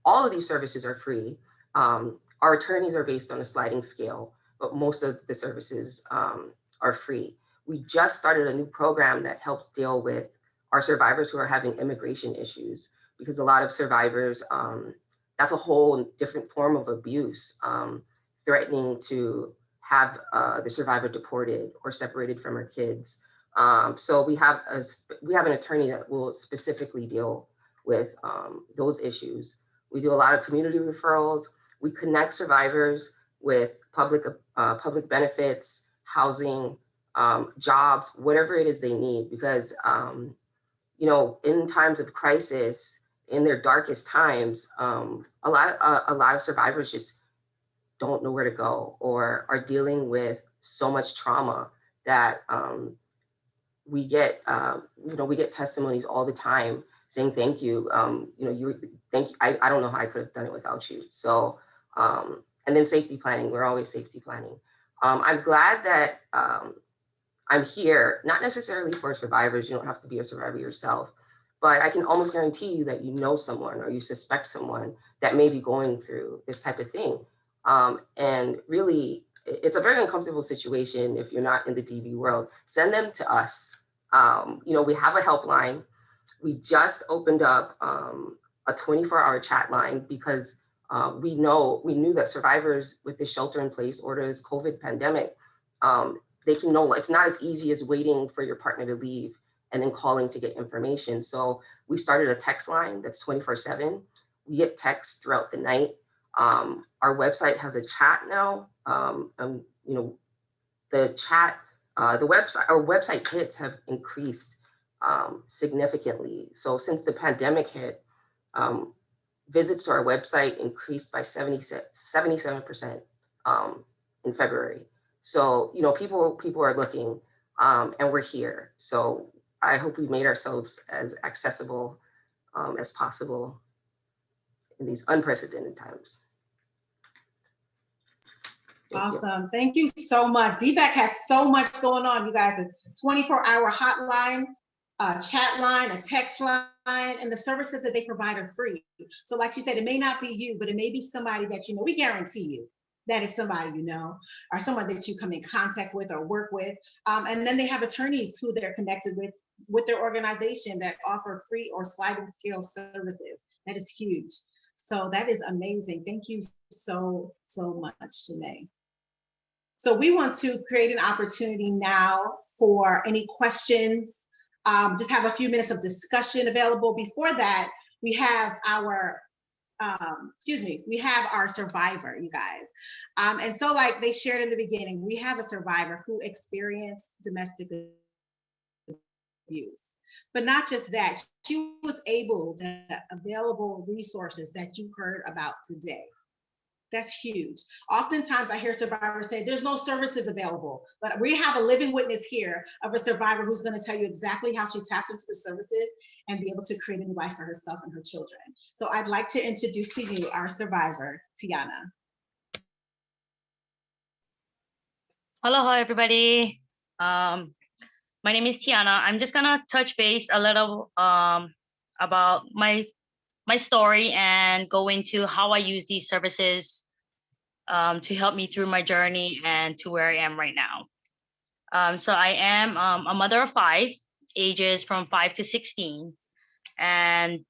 all of these services are free. Our attorneys are based on a sliding scale, but most of the services are free. We just started a new program that helps deal with our survivors who are having immigration issues, because a lot of survivors, that's a whole different form of abuse, threatening to have the survivor deported or separated from her kids. So we have an attorney that will specifically deal with those issues. We do a lot of community referrals. We connect survivors with public benefits, housing, jobs, whatever it is they need, because you know, in times of crisis, in their darkest times, a lot of survivors just don't know where to go, or are dealing with so much trauma that we get testimonies all the time saying thank you. Thank you. I don't know how I could have done it without you. So and then safety planning. We're always safety planning. I'm glad that I'm here, not necessarily for survivors. You don't have to be a survivor yourself, but I can almost guarantee you that you know someone or you suspect someone that may be going through this type of thing. And really, it's a very uncomfortable situation if you're not in the DV world. Send them to us. We have a helpline. We just opened up a 24-hour chat line because we knew that survivors with the shelter-in-place orders, COVID pandemic, they can know it's not as easy as waiting for your partner to leave and then calling to get information. So we started a text line that's 24/7. We get texts throughout the night. Our website has a chat now. The chat, our website hits have increased significantly. So since the pandemic hit, visits to our website increased by 77% in February. So, people are looking, and we're here. So I hope we made ourselves as accessible as possible in these unprecedented times. Awesome. Thank you so much. DVAC has so much going on, you guys. A 24-hour hotline, a chat line, a text line, and the services that they provide are free. So like she said, it may not be you, but it may be somebody that you know. We guarantee you that is somebody you know, or someone that you come in contact with or work with. And then they have attorneys who they're connected with their organization that offer free or sliding scale services. That is huge. So that is amazing. Thank you so much, Janae. So we want to create an opportunity now for any questions. Just have a few minutes of discussion available. Before that, we have our survivor, you guys. And so like they shared in the beginning, we have a survivor who experienced domestic abuse. But not just that, she was able to available resources that you heard about today. That's huge. Oftentimes I hear survivors say there's no services available, but we have a living witness here of a survivor who's going to tell you exactly how she tapped into the services and be able to create a new life for herself and her children. So I'd like to introduce to you our survivor, Tiana. Hello, everybody. My name is Tiana. I'm just gonna touch base a little about my story and go into how I use these services to help me through my journey and to where I am right now. So I am a mother of 5, ages from 5 to 16. And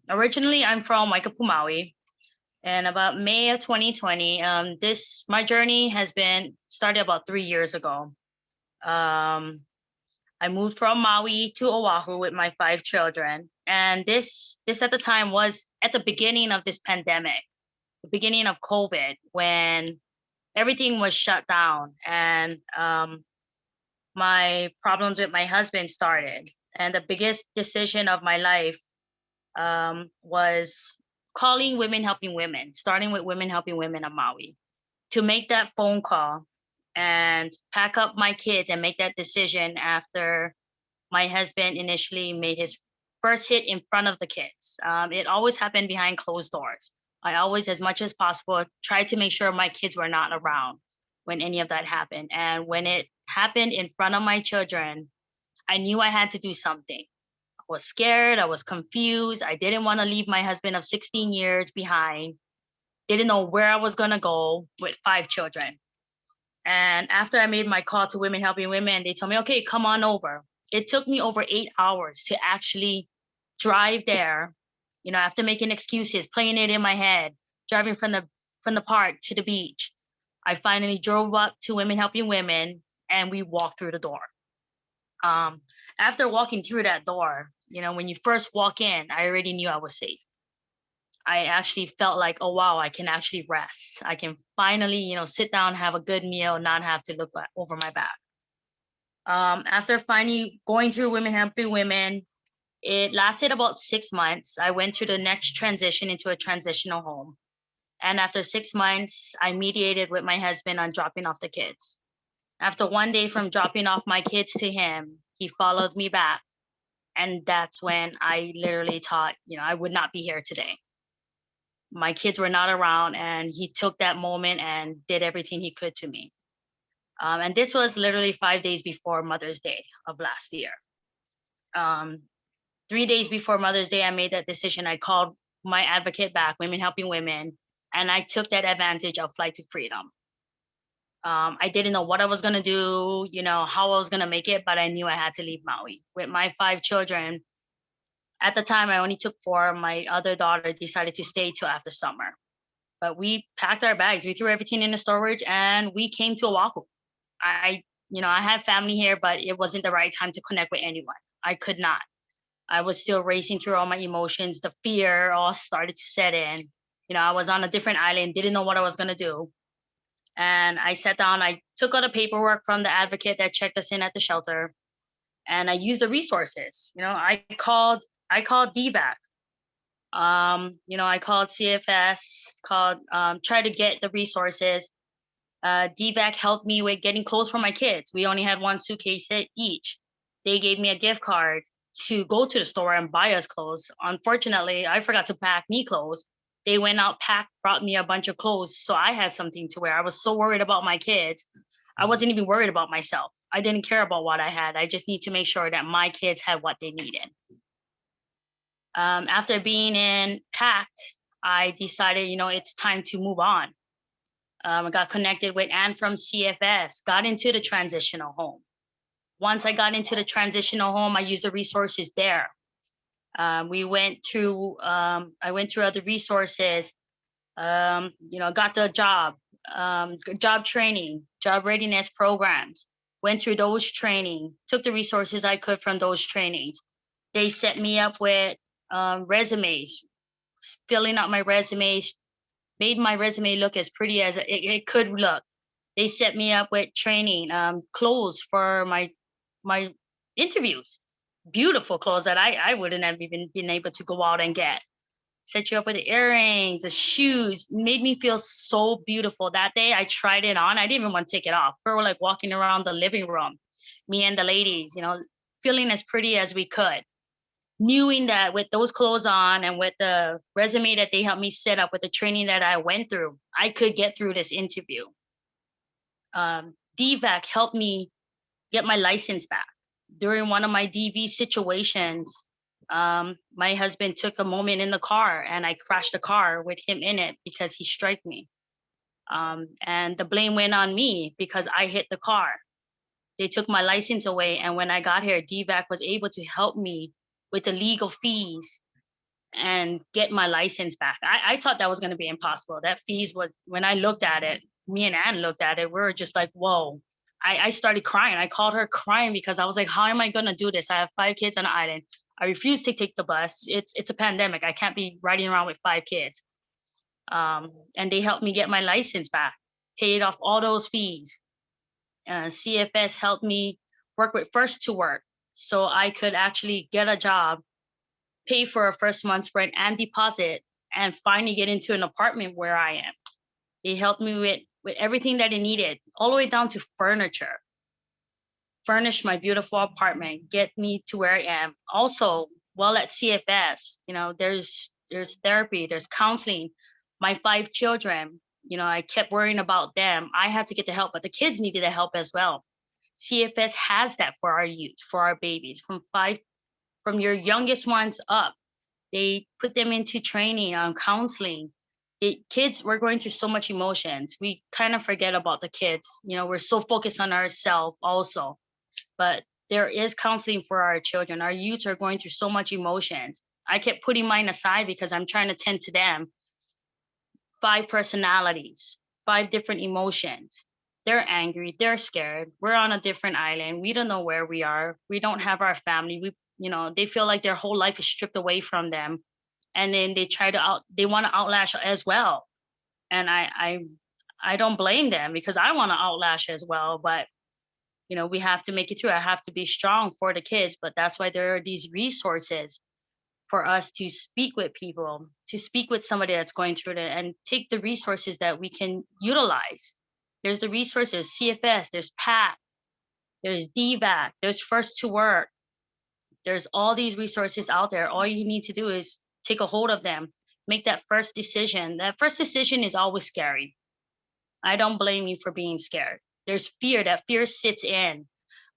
originally I'm from Waikapu, Maui. And about May of 2020, my journey has been started about 3 years ago. I I moved from Maui to Oahu with my 5 children. And this at the time was at the beginning of this pandemic, the beginning of COVID, when everything was shut down and my problems with my husband started. And the biggest decision of my life was calling Women Helping Women, starting with Women Helping Women of Maui, to make that phone call and pack up my kids and make that decision after my husband initially made his first hit in front of the kids. It always happened behind closed doors. I always, as much as possible, tried to make sure my kids were not around when any of that happened. And when it happened in front of my children, I knew I had to do something. I was scared, I was confused. I didn't want to leave my husband of 16 years behind. Didn't know where I was gonna go with 5 children. And after I made my call to Women Helping Women, they told me, okay, come on over. It took me over 8 hours to actually drive there, after making excuses, playing it in my head, driving from the park to the beach. I finally drove up to Women Helping Women and we walked through the door. After walking through that door, when you first walk in, I already knew I was safe. I actually felt like, oh, wow, I can actually rest. I can finally, sit down, have a good meal, not have to look over my back. After finally going through Women Helping Women, it lasted about 6 months. I went through the next transition into a transitional home. And after 6 months, I mediated with my husband on dropping off the kids. After one day from dropping off my kids to him, he followed me back. And that's when I literally thought, I would not be here today. My kids were not around, and he took that moment and did everything he could to me. And this was literally 5 days before Mother's Day of last year. 3 days before Mother's Day, I made that decision. I called my advocate back, Women Helping Women, and I took that advantage of Flight to Freedom. I didn't know what I was going to do, how I was going to make it, but I knew I had to leave Maui. With my 5 children, at the time, I only took 4. My other daughter decided to stay till after summer. But we packed our bags. We threw everything in the storage, and we came to Oahu. I had family here, but it wasn't the right time to connect with anyone. I could not. I was still racing through all my emotions. The fear all started to set in. I was on a different island, didn't know what I was going to do. And I sat down, I took all the paperwork from the advocate that checked us in at the shelter, and I used the resources. I called DVAC. I called CFS, tried to get the resources. DVAC helped me with getting clothes for my kids. We only had 1 suitcase each. They gave me a gift card to go to the store and buy us clothes. Unfortunately, I forgot to pack me clothes. They went out, packed, brought me a bunch of clothes, so I had something to wear. I was so worried about my kids. I wasn't even worried about myself. I didn't care about what I had. I just need to make sure that my kids had what they needed. After being in packed, I decided, it's time to move on. I got connected with Anne from CFS, got into the transitional home. Once I got into the transitional home, I used the resources there. I went through other resources, got the job training, job readiness programs, went through those training, took the resources I could from those trainings. They set me up with resumes, filling out my resumes, made my resume look as pretty as it could look. They set me up with training, clothes for my interviews, beautiful clothes that I wouldn't have even been able to go out and get. Set you up with the earrings, the shoes, made me feel so beautiful. That day I tried it on. I didn't even want to take it off. We were like walking around the living room, me and the ladies, feeling as pretty as we could. Knowing that with those clothes on and with the resume that they helped me set up, with the training that I went through, I could get through this interview. DVAC helped me get my license back. During one of my DV situations, my husband took a moment in the car and I crashed the car with him in it because he struck me. And the blame went on me because I hit the car. They took my license away. And when I got here, DVAC was able to help me with the legal fees and get my license back. I thought that was going to be impossible. That fees was, when I looked at it, me and Anne looked at it, we were just like, whoa, I started crying. I called her crying because I was like, how am I going to do this? I have 5 kids on an island. I refuse to take the bus. It's a pandemic. I can't be riding around with 5 kids. And they helped me get my license back, paid off all those fees. CFS helped me work with First to Work so I could actually get a job, pay for a first month's rent and deposit, and finally get into an apartment where I am. They helped me with everything that I needed, all the way down to furniture. Furnish my beautiful apartment, get me to where I am. Also, while at CFS, you know, there's therapy, there's counseling. My 5 children, you know, I kept worrying about them. I had to get the help, but the kids needed the help as well. CFS has that for our youth, for our babies, from your youngest ones up. They put them into training on counseling. Kids, we're going through so much emotions. We kind of forget about the kids. You know, we're so focused on ourselves also. But there is counseling for our children. Our youths are going through so much emotions. I kept putting mine aside because I'm trying to tend to them. 5 personalities, 5 different emotions. They're angry, they're scared. We're on a different island. We don't know where we are. We don't have our family. You know, they feel like their whole life is stripped away from them. And then they want to outlash as well. And I don't blame them because I want to outlash as well. But, you know, we have to make it through. I have to be strong for the kids, but that's why there are these resources for us to speak with people, to speak with somebody that's going through it and take the resources that we can utilize. There's the resources, CFS, there's PAC, there's DVAC, there's First to Work. There's all these resources out there. All you need to do is take a hold of them, make that first decision. That first decision is always scary. I don't blame you for being scared. There's fear, that fear sits in,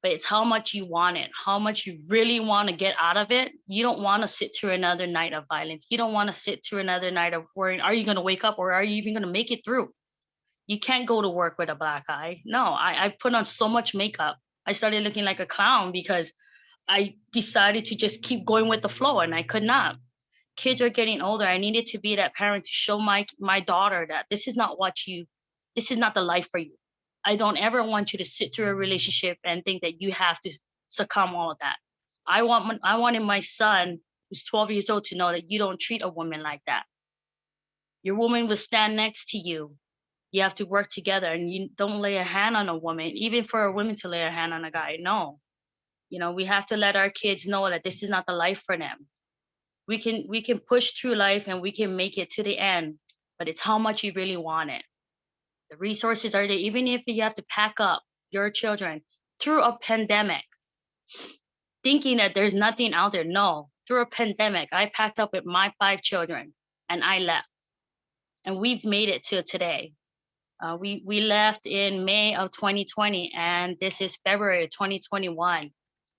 but it's how much you want it, how much you really want to get out of it. You don't want to sit through another night of violence. You don't want to sit through another night of worrying, are you going to wake up or are you even going to make it through? You can't go to work with a black eye. No, I put on so much makeup. I started looking like a clown because I decided to just keep going with the flow and I could not. Kids are getting older. I needed to be that parent to show my daughter that this is not the life for you. I don't ever want you to sit through a relationship and think that you have to succumb all of that. I wanted my son, who's 12 years old, to know that you don't treat a woman like that. Your woman will stand next to you. You have to work together and you don't lay a hand on a woman, even for a woman to lay a hand on a guy. No. You know, we have to let our kids know that this is not the life for them. We can push through life and we can make it to the end, but it's how much you really want it. The resources are there, even if you have to pack up your children through a pandemic, thinking that there's nothing out there. No, through a pandemic, I packed up with my 5 children and I left. And we've made it to today. We left in May of 2020 and this is February 2021.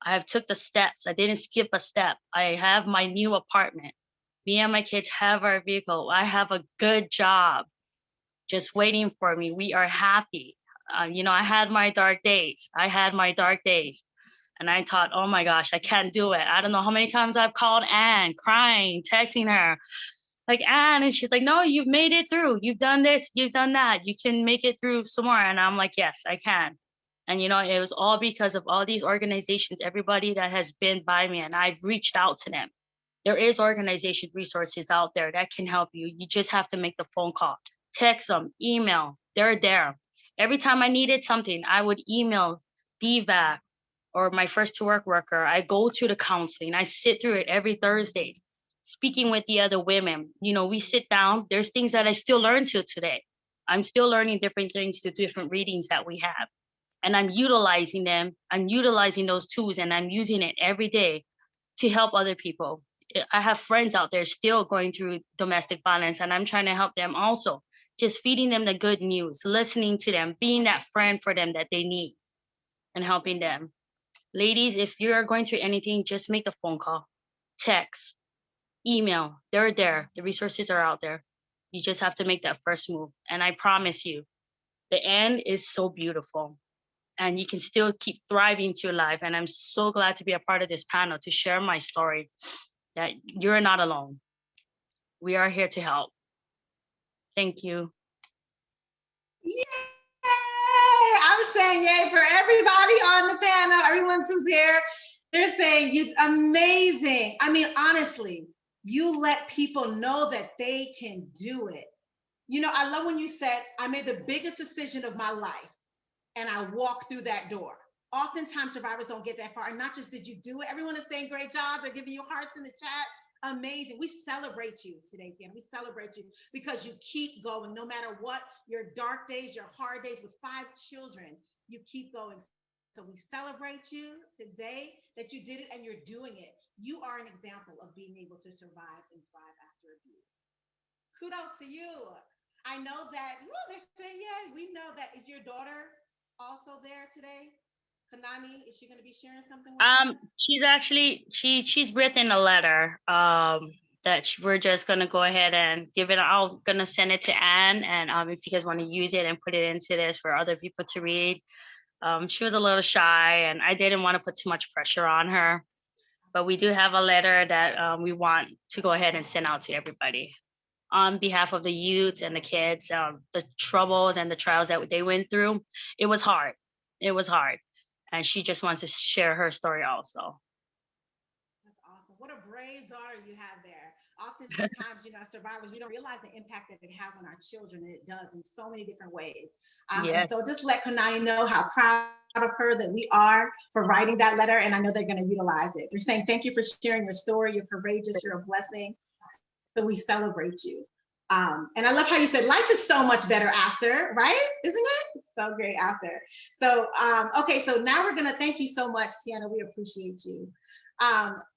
I have took the steps. I didn't skip a step. I have my new apartment. Me and my kids have our vehicle. I have a good job just waiting for me. We are happy. You know, I had my dark days. And I thought, oh my gosh, I can't do it. I don't know how many times I've called Anne, crying, texting her, like, Anne, and she's like, no, you've made it through. You've done this, you've done that. You can make it through some more. And I'm like, yes, I can. And, you know, it was all because of all these organizations, everybody that has been by me, and I've reached out to them. There is organization resources out there that can help you. You just have to make the phone call, text them, email, they're there. Every time I needed something, I would email DVAC or my First to Work worker. I go to the counseling. I sit through it every Thursday, speaking with the other women. You know, we sit down. There's things that I still learn till today. I'm still learning different things through different readings that we have. And I'm utilizing them. I'm utilizing those tools and I'm using it every day to help other people. I have friends out there still going through domestic violence and I'm trying to help them also. Just feeding them the good news, listening to them, being that friend for them that they need and helping them. Ladies, if you're going through anything, just make a phone call, text, email. They're there. The resources are out there. You just have to make that first move. And I promise you, the end is so beautiful. And you can still keep thriving to your life. And I'm so glad to be a part of this panel to share my story, that you're not alone. We are here to help. Thank you. Yay! I'm saying yay for everybody on the panel, everyone who's here. They're saying it's amazing. I mean, honestly, you let people know that they can do it. You know, I love when you said, I made the biggest decision of my life and I walked through that door. Oftentimes survivors don't get that far. And not just did you do it, everyone is saying great job. They're giving you hearts in the chat. Amazing. We celebrate you today, Tiana. We celebrate you because you keep going no matter what, your dark days, your hard days with 5 children, you keep going. So we celebrate you today that you did it and you're doing it. You are an example of being able to survive and thrive after abuse. Kudos to you. I know that, they're saying, yeah, we know that. Is your daughter also there today? Kanani, is she going to be sharing something with us? She's actually, she's written a letter that we're just going to go ahead and give it. I'm going to send it to Anne. And if you guys want to use it and put it into this for other people to read. She was a little shy and I didn't want to put too much pressure on her. But we do have a letter that we want to go ahead and send out to everybody on behalf of the youth and the kids, the troubles and the trials that they went through. It was hard. It was hard. And she just wants to share her story also. That's awesome. What a brave daughter you have there. Oftentimes, survivors, we don't realize the impact that it has on our children, and it does in so many different ways. Yes. And so just let Kanani know how proud of her that we are for writing that letter, and I know they're going to utilize it. They're saying, thank you for sharing your story. You're courageous. You're a blessing. So we celebrate you. And I love how you said life is so much better after, right? Isn't it? It's so great after. So, okay, so now we're going to thank you so much, Tiana. We appreciate you.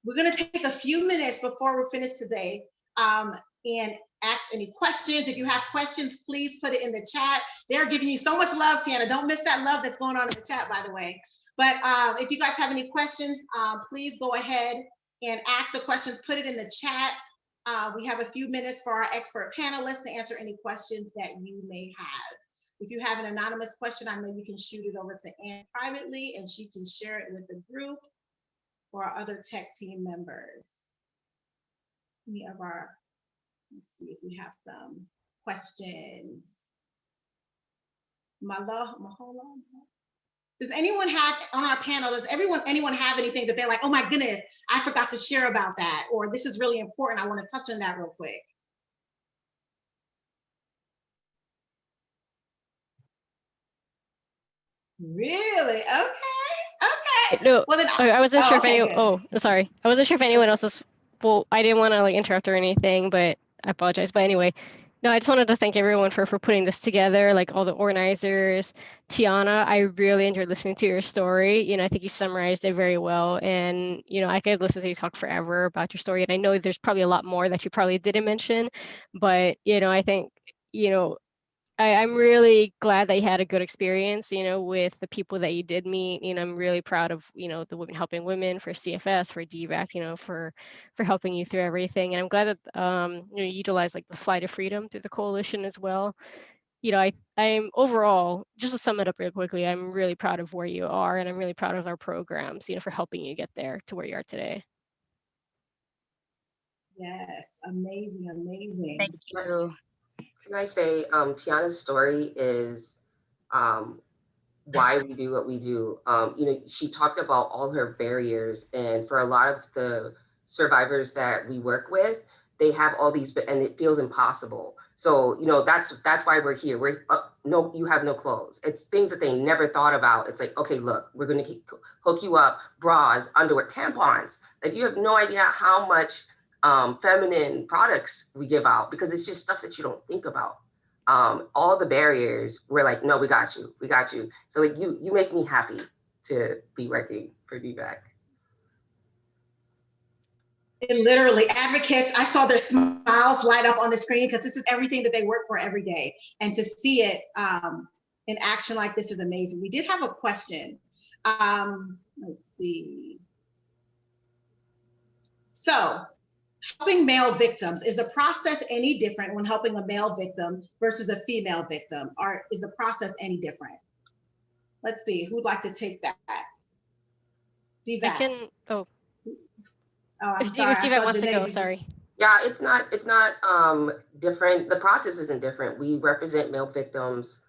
We're going to take a few minutes before we're finished today and ask any questions. If you have questions, please put it in the chat. They're giving you so much love, Tiana. Don't miss that love that's going on in the chat, by the way. But if you guys have any questions, please go ahead and ask the questions. Put it in the chat. We have a few minutes for our expert panelists to answer any questions that you may have. If you have an anonymous question, I know you can shoot it over to Anne privately and she can share it with the group or our other tech team members. Let's see if we have some questions. Does anyone have on our panel, anyone have anything that they're like, oh my goodness, I forgot to share about that, or this is really important, I want to touch on that real quick? Really? Okay. No, well, then I wasn't sure if okay, anyone. Oh, sorry. I wasn't sure if anyone else is. Well, I didn't want to interrupt or anything, but I apologize. But anyway, no, I just wanted to thank everyone for putting this together, like all the organizers. Tiana, I really enjoyed listening to your story. I think you summarized it very well, and I could listen to you talk forever about your story. And I know there's probably a lot more that you probably didn't mention, but I think I'm really glad that you had a good experience, with the people that you did meet. I'm really proud of, the Women Helping Women, for CFS, for DVAC, for helping you through everything. And I'm glad that, you utilize like the Flight of Freedom through the coalition as well. I'm overall, just to sum it up real quickly, I'm really proud of where you are, and I'm really proud of our programs, for helping you get there to where you are today. Yes, amazing. Thank you. Can I say, Tiana's story is why we do what we do. She talked about all her barriers, and for a lot of the survivors that we work with, they have all these, and it feels impossible. So, that's why we're here. No, you have no clothes. It's things that they never thought about. It's like, okay, look, we're going to hook you up, bras, underwear, tampons. Like, you have no idea how much feminine products we give out, because it's just stuff that you don't think about. All the barriers, we're like, no, we got you. So like, you make me happy to be working for DVAC. It literally, advocates, I saw their smiles light up on the screen, because this is everything that they work for every day. And to see it in action like this is amazing. We did have a question. Let's see. So, helping male victims, is the process any different when helping a male victim versus a female victim? Or is the process any different? Let's see, who'd like to take that? DVAC. I can, I'm if sorry. DVAC wants to go, sorry. Yeah, it's not different. The process isn't different. We represent male victims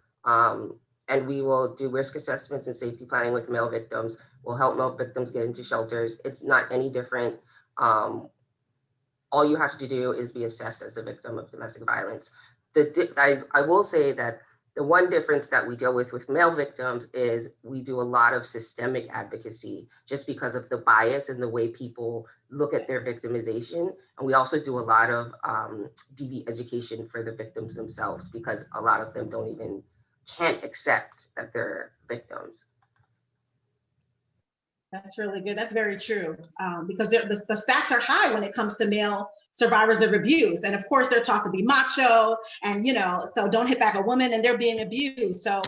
And we will do risk assessments and safety planning with male victims. We'll help male victims get into shelters. It's not any different. All you have to do is be assessed as a victim of domestic violence. I will say that the one difference that we deal with male victims is we do a lot of systemic advocacy just because of the bias and the way people look at their victimization. And we also do a lot of DV education for the victims themselves because a lot of them can't accept that they're victims. That's really good. That's very true. Because the stats are high when it comes to male survivors of abuse. And of course, they're taught to be macho and, so don't hit back a woman and they're being abused. So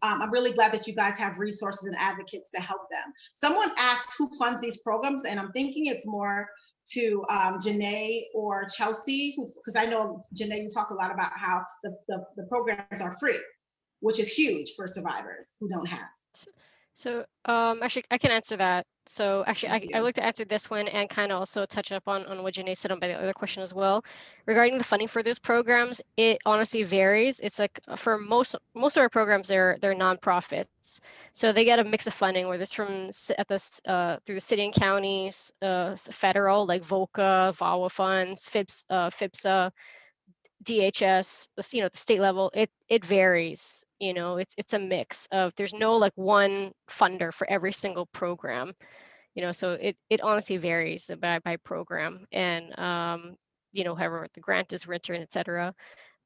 I'm really glad that you guys have resources and advocates to help them. Someone asked who funds these programs, and I'm thinking it's more to Janae or Chelsey, because I know, Janae, you talk a lot about how the programs are free, which is huge for survivors who don't have. So actually, I can answer that. So actually, I look to answer this one and kind of also touch up on what Janae said on by the other question as well. Regarding the funding for those programs, it honestly varies. It's like for most of our programs, they're nonprofits, so they get a mix of funding, whether it's from through the city and counties, federal like VOCA, VAWA funds, FIPSA, DHS, the state level. It varies. It's a mix of, there's no like one funder for every single program, so it honestly varies by program, and however the grant is written, etc.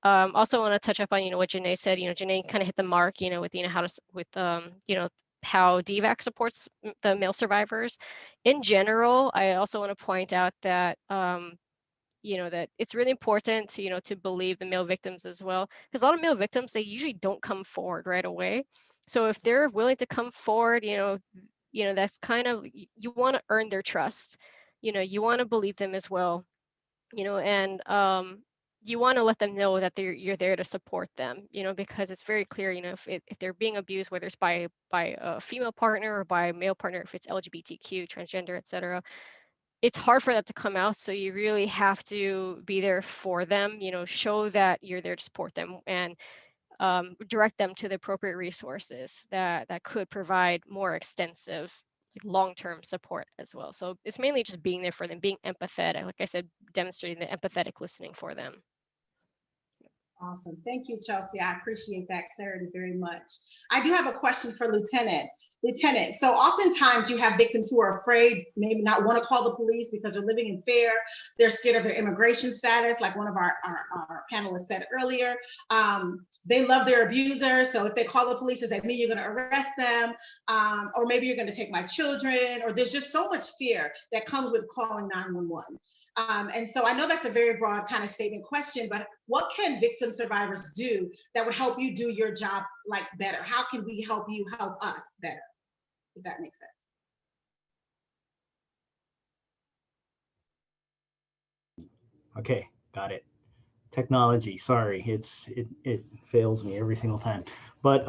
Also want to touch up on what Janae said. Janae kind of hit the mark, with how DVAC supports the male survivors in general. I also want to point out that that it's really important to to believe the male victims as well, because a lot of male victims, they usually don't come forward right away. So if they're willing to come forward, that's kind of, you want to earn their trust. You want to believe them as well, and you want to let them know that you're there to support them, because it's very clear, if they're being abused, whether it's by a female partner or by a male partner, if it's LGBTQ, transgender, etc., it's hard for that to come out. So you really have to be there for them, show that you're there to support them, and direct them to the appropriate resources that could provide more extensive long-term support as well. So it's mainly just being there for them, being empathetic, like I said, demonstrating the empathetic listening for them. Awesome. Thank you, Chelsey. I appreciate that clarity very much. I do have a question for Lieutenant. Lieutenant, so oftentimes you have victims who are afraid, maybe not want to call the police because they're living in fear. They're scared of their immigration status, like one of our panelists said earlier. They love their abuser. So if they call the police, does that mean you're going to arrest them? Or maybe you're going to take my children? Or there's just so much fear that comes with calling 911. And so I know that's a very broad kind of statement question, but what can victim survivors do that would help you do your job like better? How can we help you help us better, if that makes sense? Okay, got it. Technology, sorry, it fails me every single time. But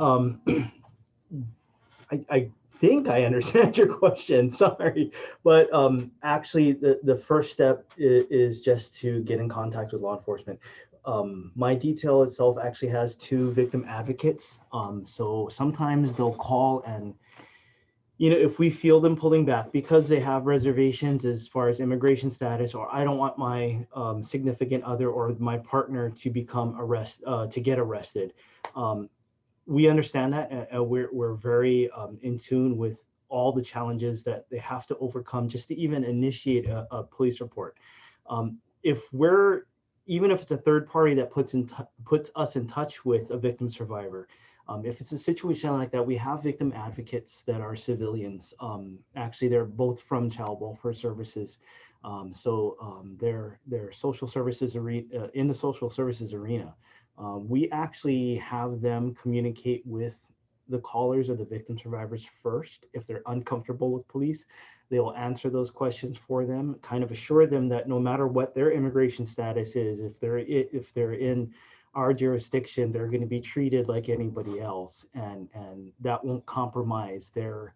I think I understand your question, sorry. But actually the first step is just to get in contact with law enforcement. My detail itself actually has 2 victim advocates. So sometimes they'll call and, if we feel them pulling back because they have reservations as far as immigration status, or I don't want my significant other or my partner to get arrested. We understand that, and we're very in tune with all the challenges that they have to overcome just to even initiate a police report. Even if it's a third party that puts us in touch with a victim survivor, if it's a situation like that, we have victim advocates that are civilians. Actually, they're both from Child Welfare Services. They're social services in the social services arena. We actually have them communicate with the callers or the victim survivors first. If they're uncomfortable with police, they will answer those questions for them, kind of assure them that no matter what their immigration status is, if they're in our jurisdiction, they're going to be treated like anybody else, and that won't compromise their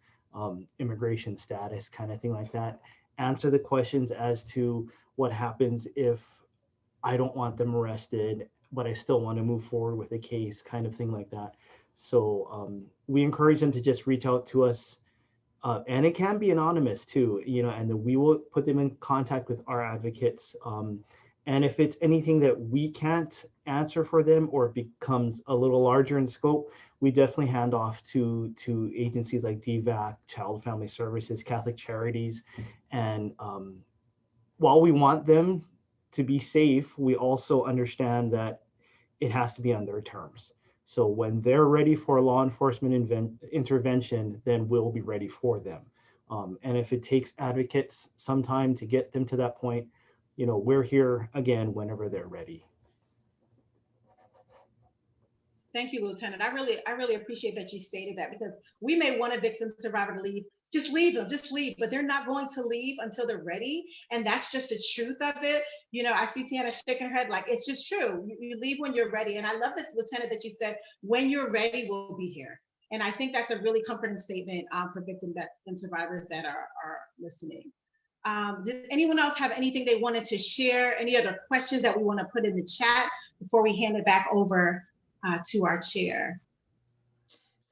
immigration status, kind of thing like that. Answer the questions as to what happens if I don't want them arrested, but I still want to move forward with a case, kind of thing like that. So we encourage them to just reach out to us. And it can be anonymous too, and then we will put them in contact with our advocates. And if it's anything that we can't answer for them or becomes a little larger in scope, we definitely hand off to agencies like DVAC, Child Family Services, Catholic Charities. And while we want them to be safe, we also understand that it has to be on their terms. So when they're ready for law enforcement intervention, then we'll be ready for them. And if it takes advocates some time to get them to that point, we're here again whenever they're ready. Thank you, Lieutenant. I really appreciate that you stated that, because we may want a victim survivor to leave. Just leave them, just leave, but they're not going to leave until they're ready. And that's just the truth of it. I see Tiana shaking her head like it's just true. You leave when you're ready. And I love that, Lieutenant, that you said, when you're ready, we'll be here. And I think that's a really comforting statement for victims and survivors that are listening. Did anyone else have anything they wanted to share? Any other questions that we want to put in the chat before we hand it back over to our chair?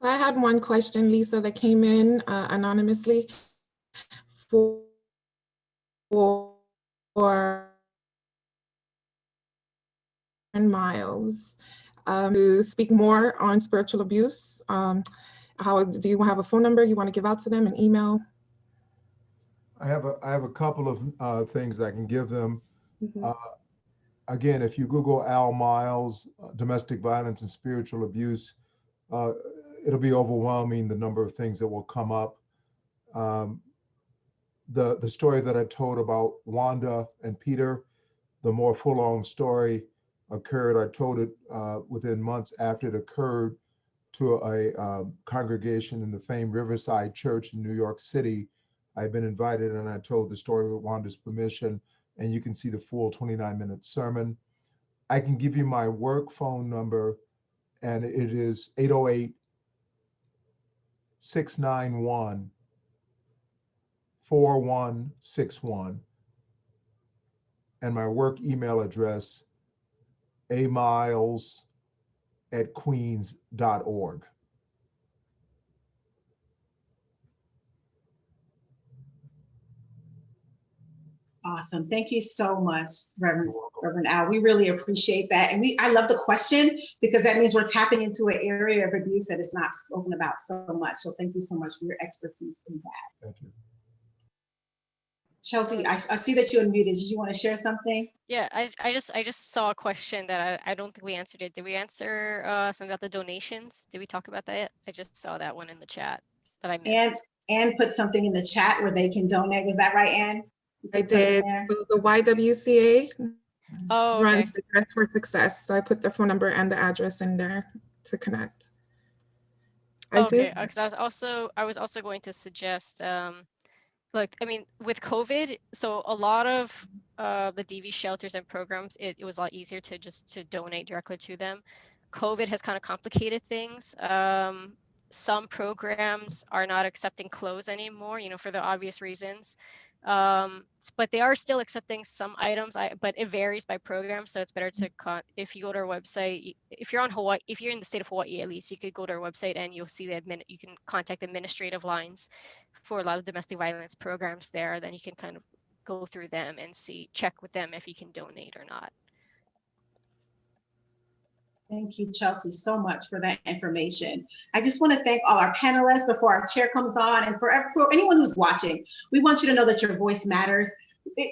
So I had one question, Lisa, that came in anonymously for Miles to speak more on spiritual abuse. How do you have a phone number you want to give out to them, an email? I have a couple of things I can give them. Mm-hmm. Again, if you Google Al Miles, domestic violence and spiritual abuse, it'll be overwhelming, the number of things that will come up. The story that I told about Wanda and Peter, the more full-on story occurred. I told it within months after it occurred to a congregation in the famed Riverside Church in New York City. I've been invited and I told the story with Wanda's permission, and you can see the full 29-minute sermon. I can give you my work phone number, and it is 808-691-4161. And my work email address, amiles@queens.org. Awesome. Thank you so much, Reverend Al. We really appreciate that. And I love the question, because that means we're tapping into an area of abuse that is not spoken about so much. So thank you so much for your expertise in that. Thank you. Chelsey, I see that you unmuted. Did you want to share something? Yeah, I just saw a question that I don't think we answered it. Did we answer something about the donations? Did we talk about that yet? I just saw that one in the chat, but I missed. Anne put something in the chat where they can donate. Was that right, Anne? I did. So the YWCA runs the Dress for Success. So I put the phone number and the address in there to connect. Okay, because I was also going to suggest, like, I mean, with COVID, so a lot of the DV shelters and programs, it was a lot easier to donate directly to them. COVID has kind of complicated things. Some programs are not accepting clothes anymore, for the obvious reasons. But they are still accepting some items, but it varies by program. So it's better to, if you go to our website, if you're on Hawaii, if you're in the state of Hawaii, at least, you could go to our website and you'll see you can contact administrative lines for a lot of domestic violence programs there. Then you can kind of go through them and check with them if you can donate or not. Thank you, Chelsey, so much for that information. I just want to thank all our panelists before our chair comes on, and for anyone who's watching. We want you to know that your voice matters.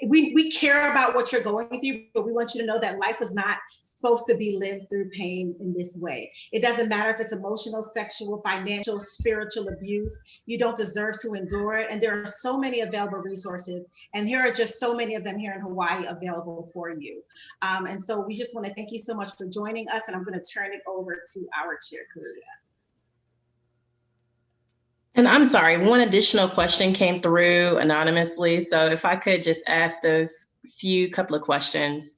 We care about what you're going through, but we want you to know that life is not supposed to be lived through pain in this way. It doesn't matter if it's emotional, sexual, financial, spiritual abuse. You don't deserve to endure it. And there are so many available resources. And here are just so many of them here in Hawaii available for you. And so we just want to thank you so much for joining us. And I'm going to turn it over to our chair, Karuda. And I'm sorry, one additional question came through anonymously. So if I could just ask those couple of questions.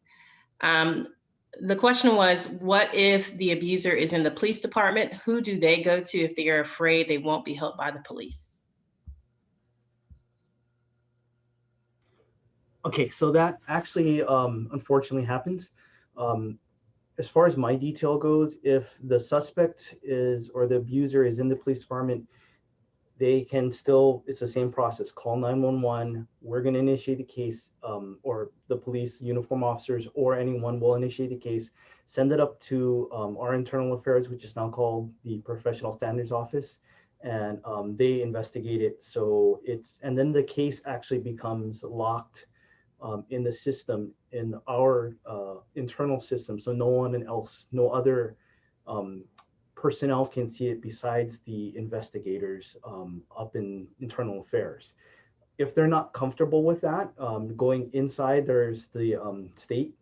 The question was, what if the abuser is in the police department? Who do they go to if they are afraid they won't be helped by the police? Okay, so that actually unfortunately happens. as far as my detail goes, if the suspect is, or the abuser is in the police department, they can still, it's the same process, call 911. We're going to initiate the case, or the police uniform officers or anyone will initiate the case, send it up to our internal affairs, which is now called the Professional Standards Office, and they investigate it. So it's, and then the case actually becomes locked in the system, in our internal system. So no one else, no other personnel can see it besides the investigators up in internal affairs. If they're not comfortable with that, going inside, there's the state,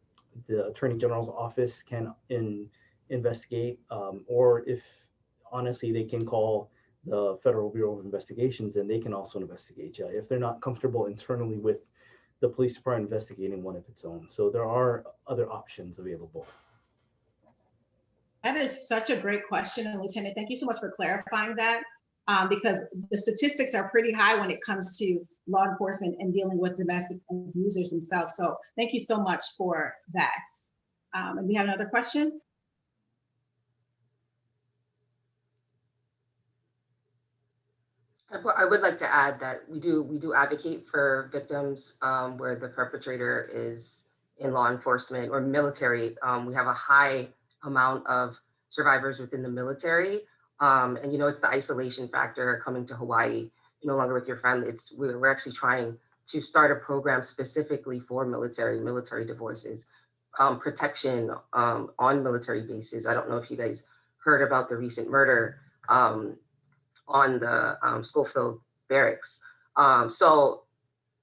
the Attorney General's office can investigate, or if honestly, they can call the Federal Bureau of Investigations and they can also investigate. Yeah, if they're not comfortable internally with the police department investigating one of its own. So there are other options available. That is such a great question, Lieutenant. Thank you so much for clarifying that, because the statistics are pretty high when it comes to law enforcement and dealing with domestic abusers themselves. So thank you so much for that. And we have another question. I would like to add that we do advocate for victims where the perpetrator is in law enforcement or military. We have a high amount of survivors within the military, and you know, it's the isolation factor coming to Hawaii. You're no longer with your family. We're actually trying to start a program specifically for military divorces, protection on military bases. I don't know if you guys heard about the recent murder on the Schofield barracks. So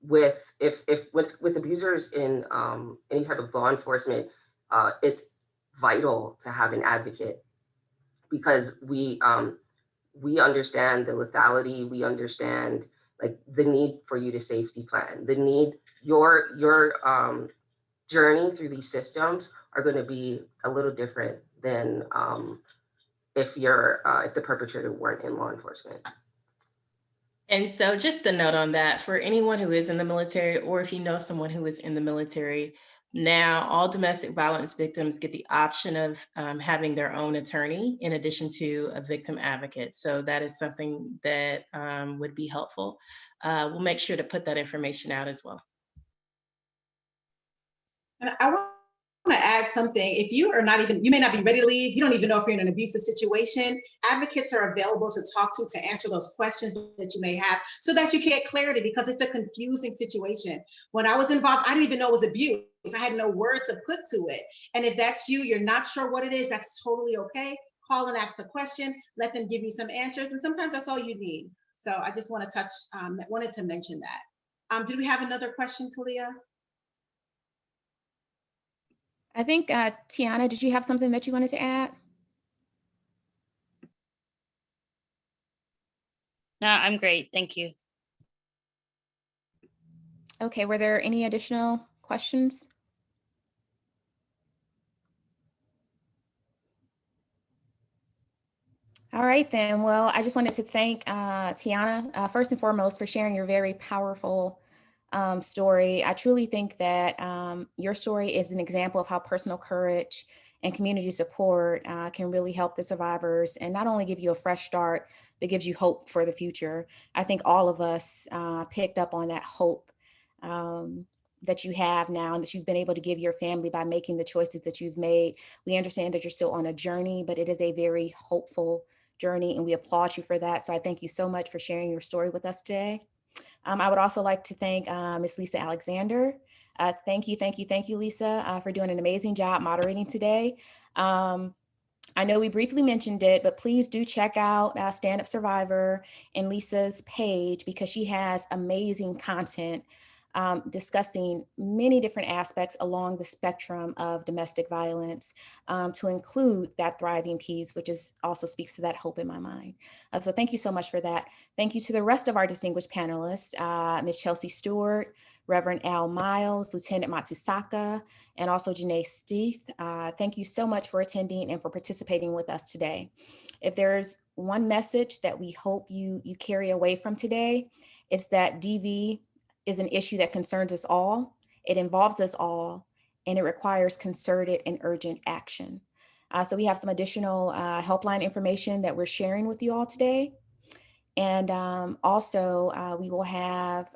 with abusers in any type of law enforcement, it's vital to have an advocate, because we understand the lethality, we understand like the need for you to safety plan, the need, your journey through these systems are going to be a little different than if the perpetrator weren't in law enforcement. And so just a note on that, for anyone who is in the military, or if you know someone who is in the military, now all domestic violence victims get the option of having their own attorney in addition to a victim advocate. So that is something that would be helpful. We'll make sure to put that information out as well. And I want to add something. If you are not even, you may not be ready to leave, you don't even know if you're in an abusive situation, advocates are available to talk to answer those questions that you may have so that you can get clarity, because it's a confusing situation. When I was involved, I didn't even know it was abuse. I had no word to put to it. And if that's you, you're not sure what it is, that's totally okay. Call and ask the question, let them give you some answers. And sometimes that's all you need. So I just want to wanted to mention that. Did we have another question, Kalia? I think, Tiana, did you have something that you wanted to add? No, I'm great. Thank you. Okay, were there any additional questions? All right, then. Well, I just wanted to thank Tiana, first and foremost, for sharing your very powerful story. I truly think that your story is an example of how personal courage and community support can really help the survivors and not only give you a fresh start, but gives you hope for the future. I think all of us picked up on that hope that you have now and that you've been able to give your family by making the choices that you've made. We understand that you're still on a journey, but it is a very hopeful journey and we applaud you for that. So I thank you so much for sharing your story with us today. I would also like to thank Ms. Lisa Alexander. Thank you, Lisa, for doing an amazing job moderating today. I know we briefly mentioned it, but please do check out Stand Up Survivor and Lisa's page, because she has amazing content discussing many different aspects along the spectrum of domestic violence, to include that thriving piece, which is also speaks to that hope in my mind. So thank you so much for that. Thank you to the rest of our distinguished panelists, Ms. Chelsey Stewart, Reverend Al Miles, Lieutenant Matsusaka, and also Genia Stith. Thank you so much for attending and for participating with us today. If there's one message that we hope you carry away from today, it's that DV is an issue that concerns us all. It involves us all, and it requires concerted and urgent action. So we have some additional helpline information that we're sharing with you all today. And also we will have,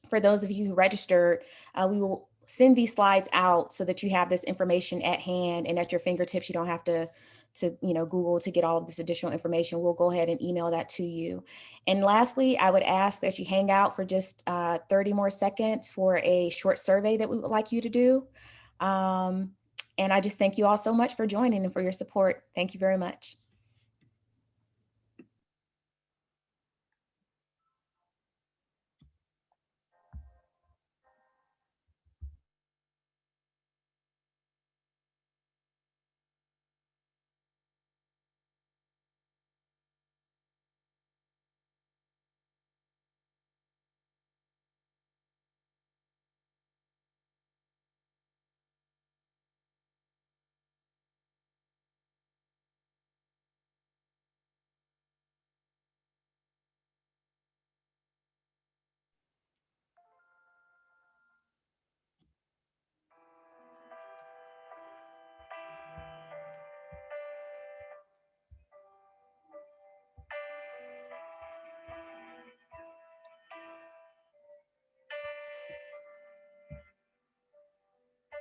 for those of you who registered, we will send these slides out so that you have this information at hand and at your fingertips. You don't have to Google to get all of this additional information. We'll go ahead and email that to you. And lastly, I would ask that you hang out for just 30 more seconds for a short survey that we would like you to do. And I just thank you all so much for joining and for your support. Thank you very much.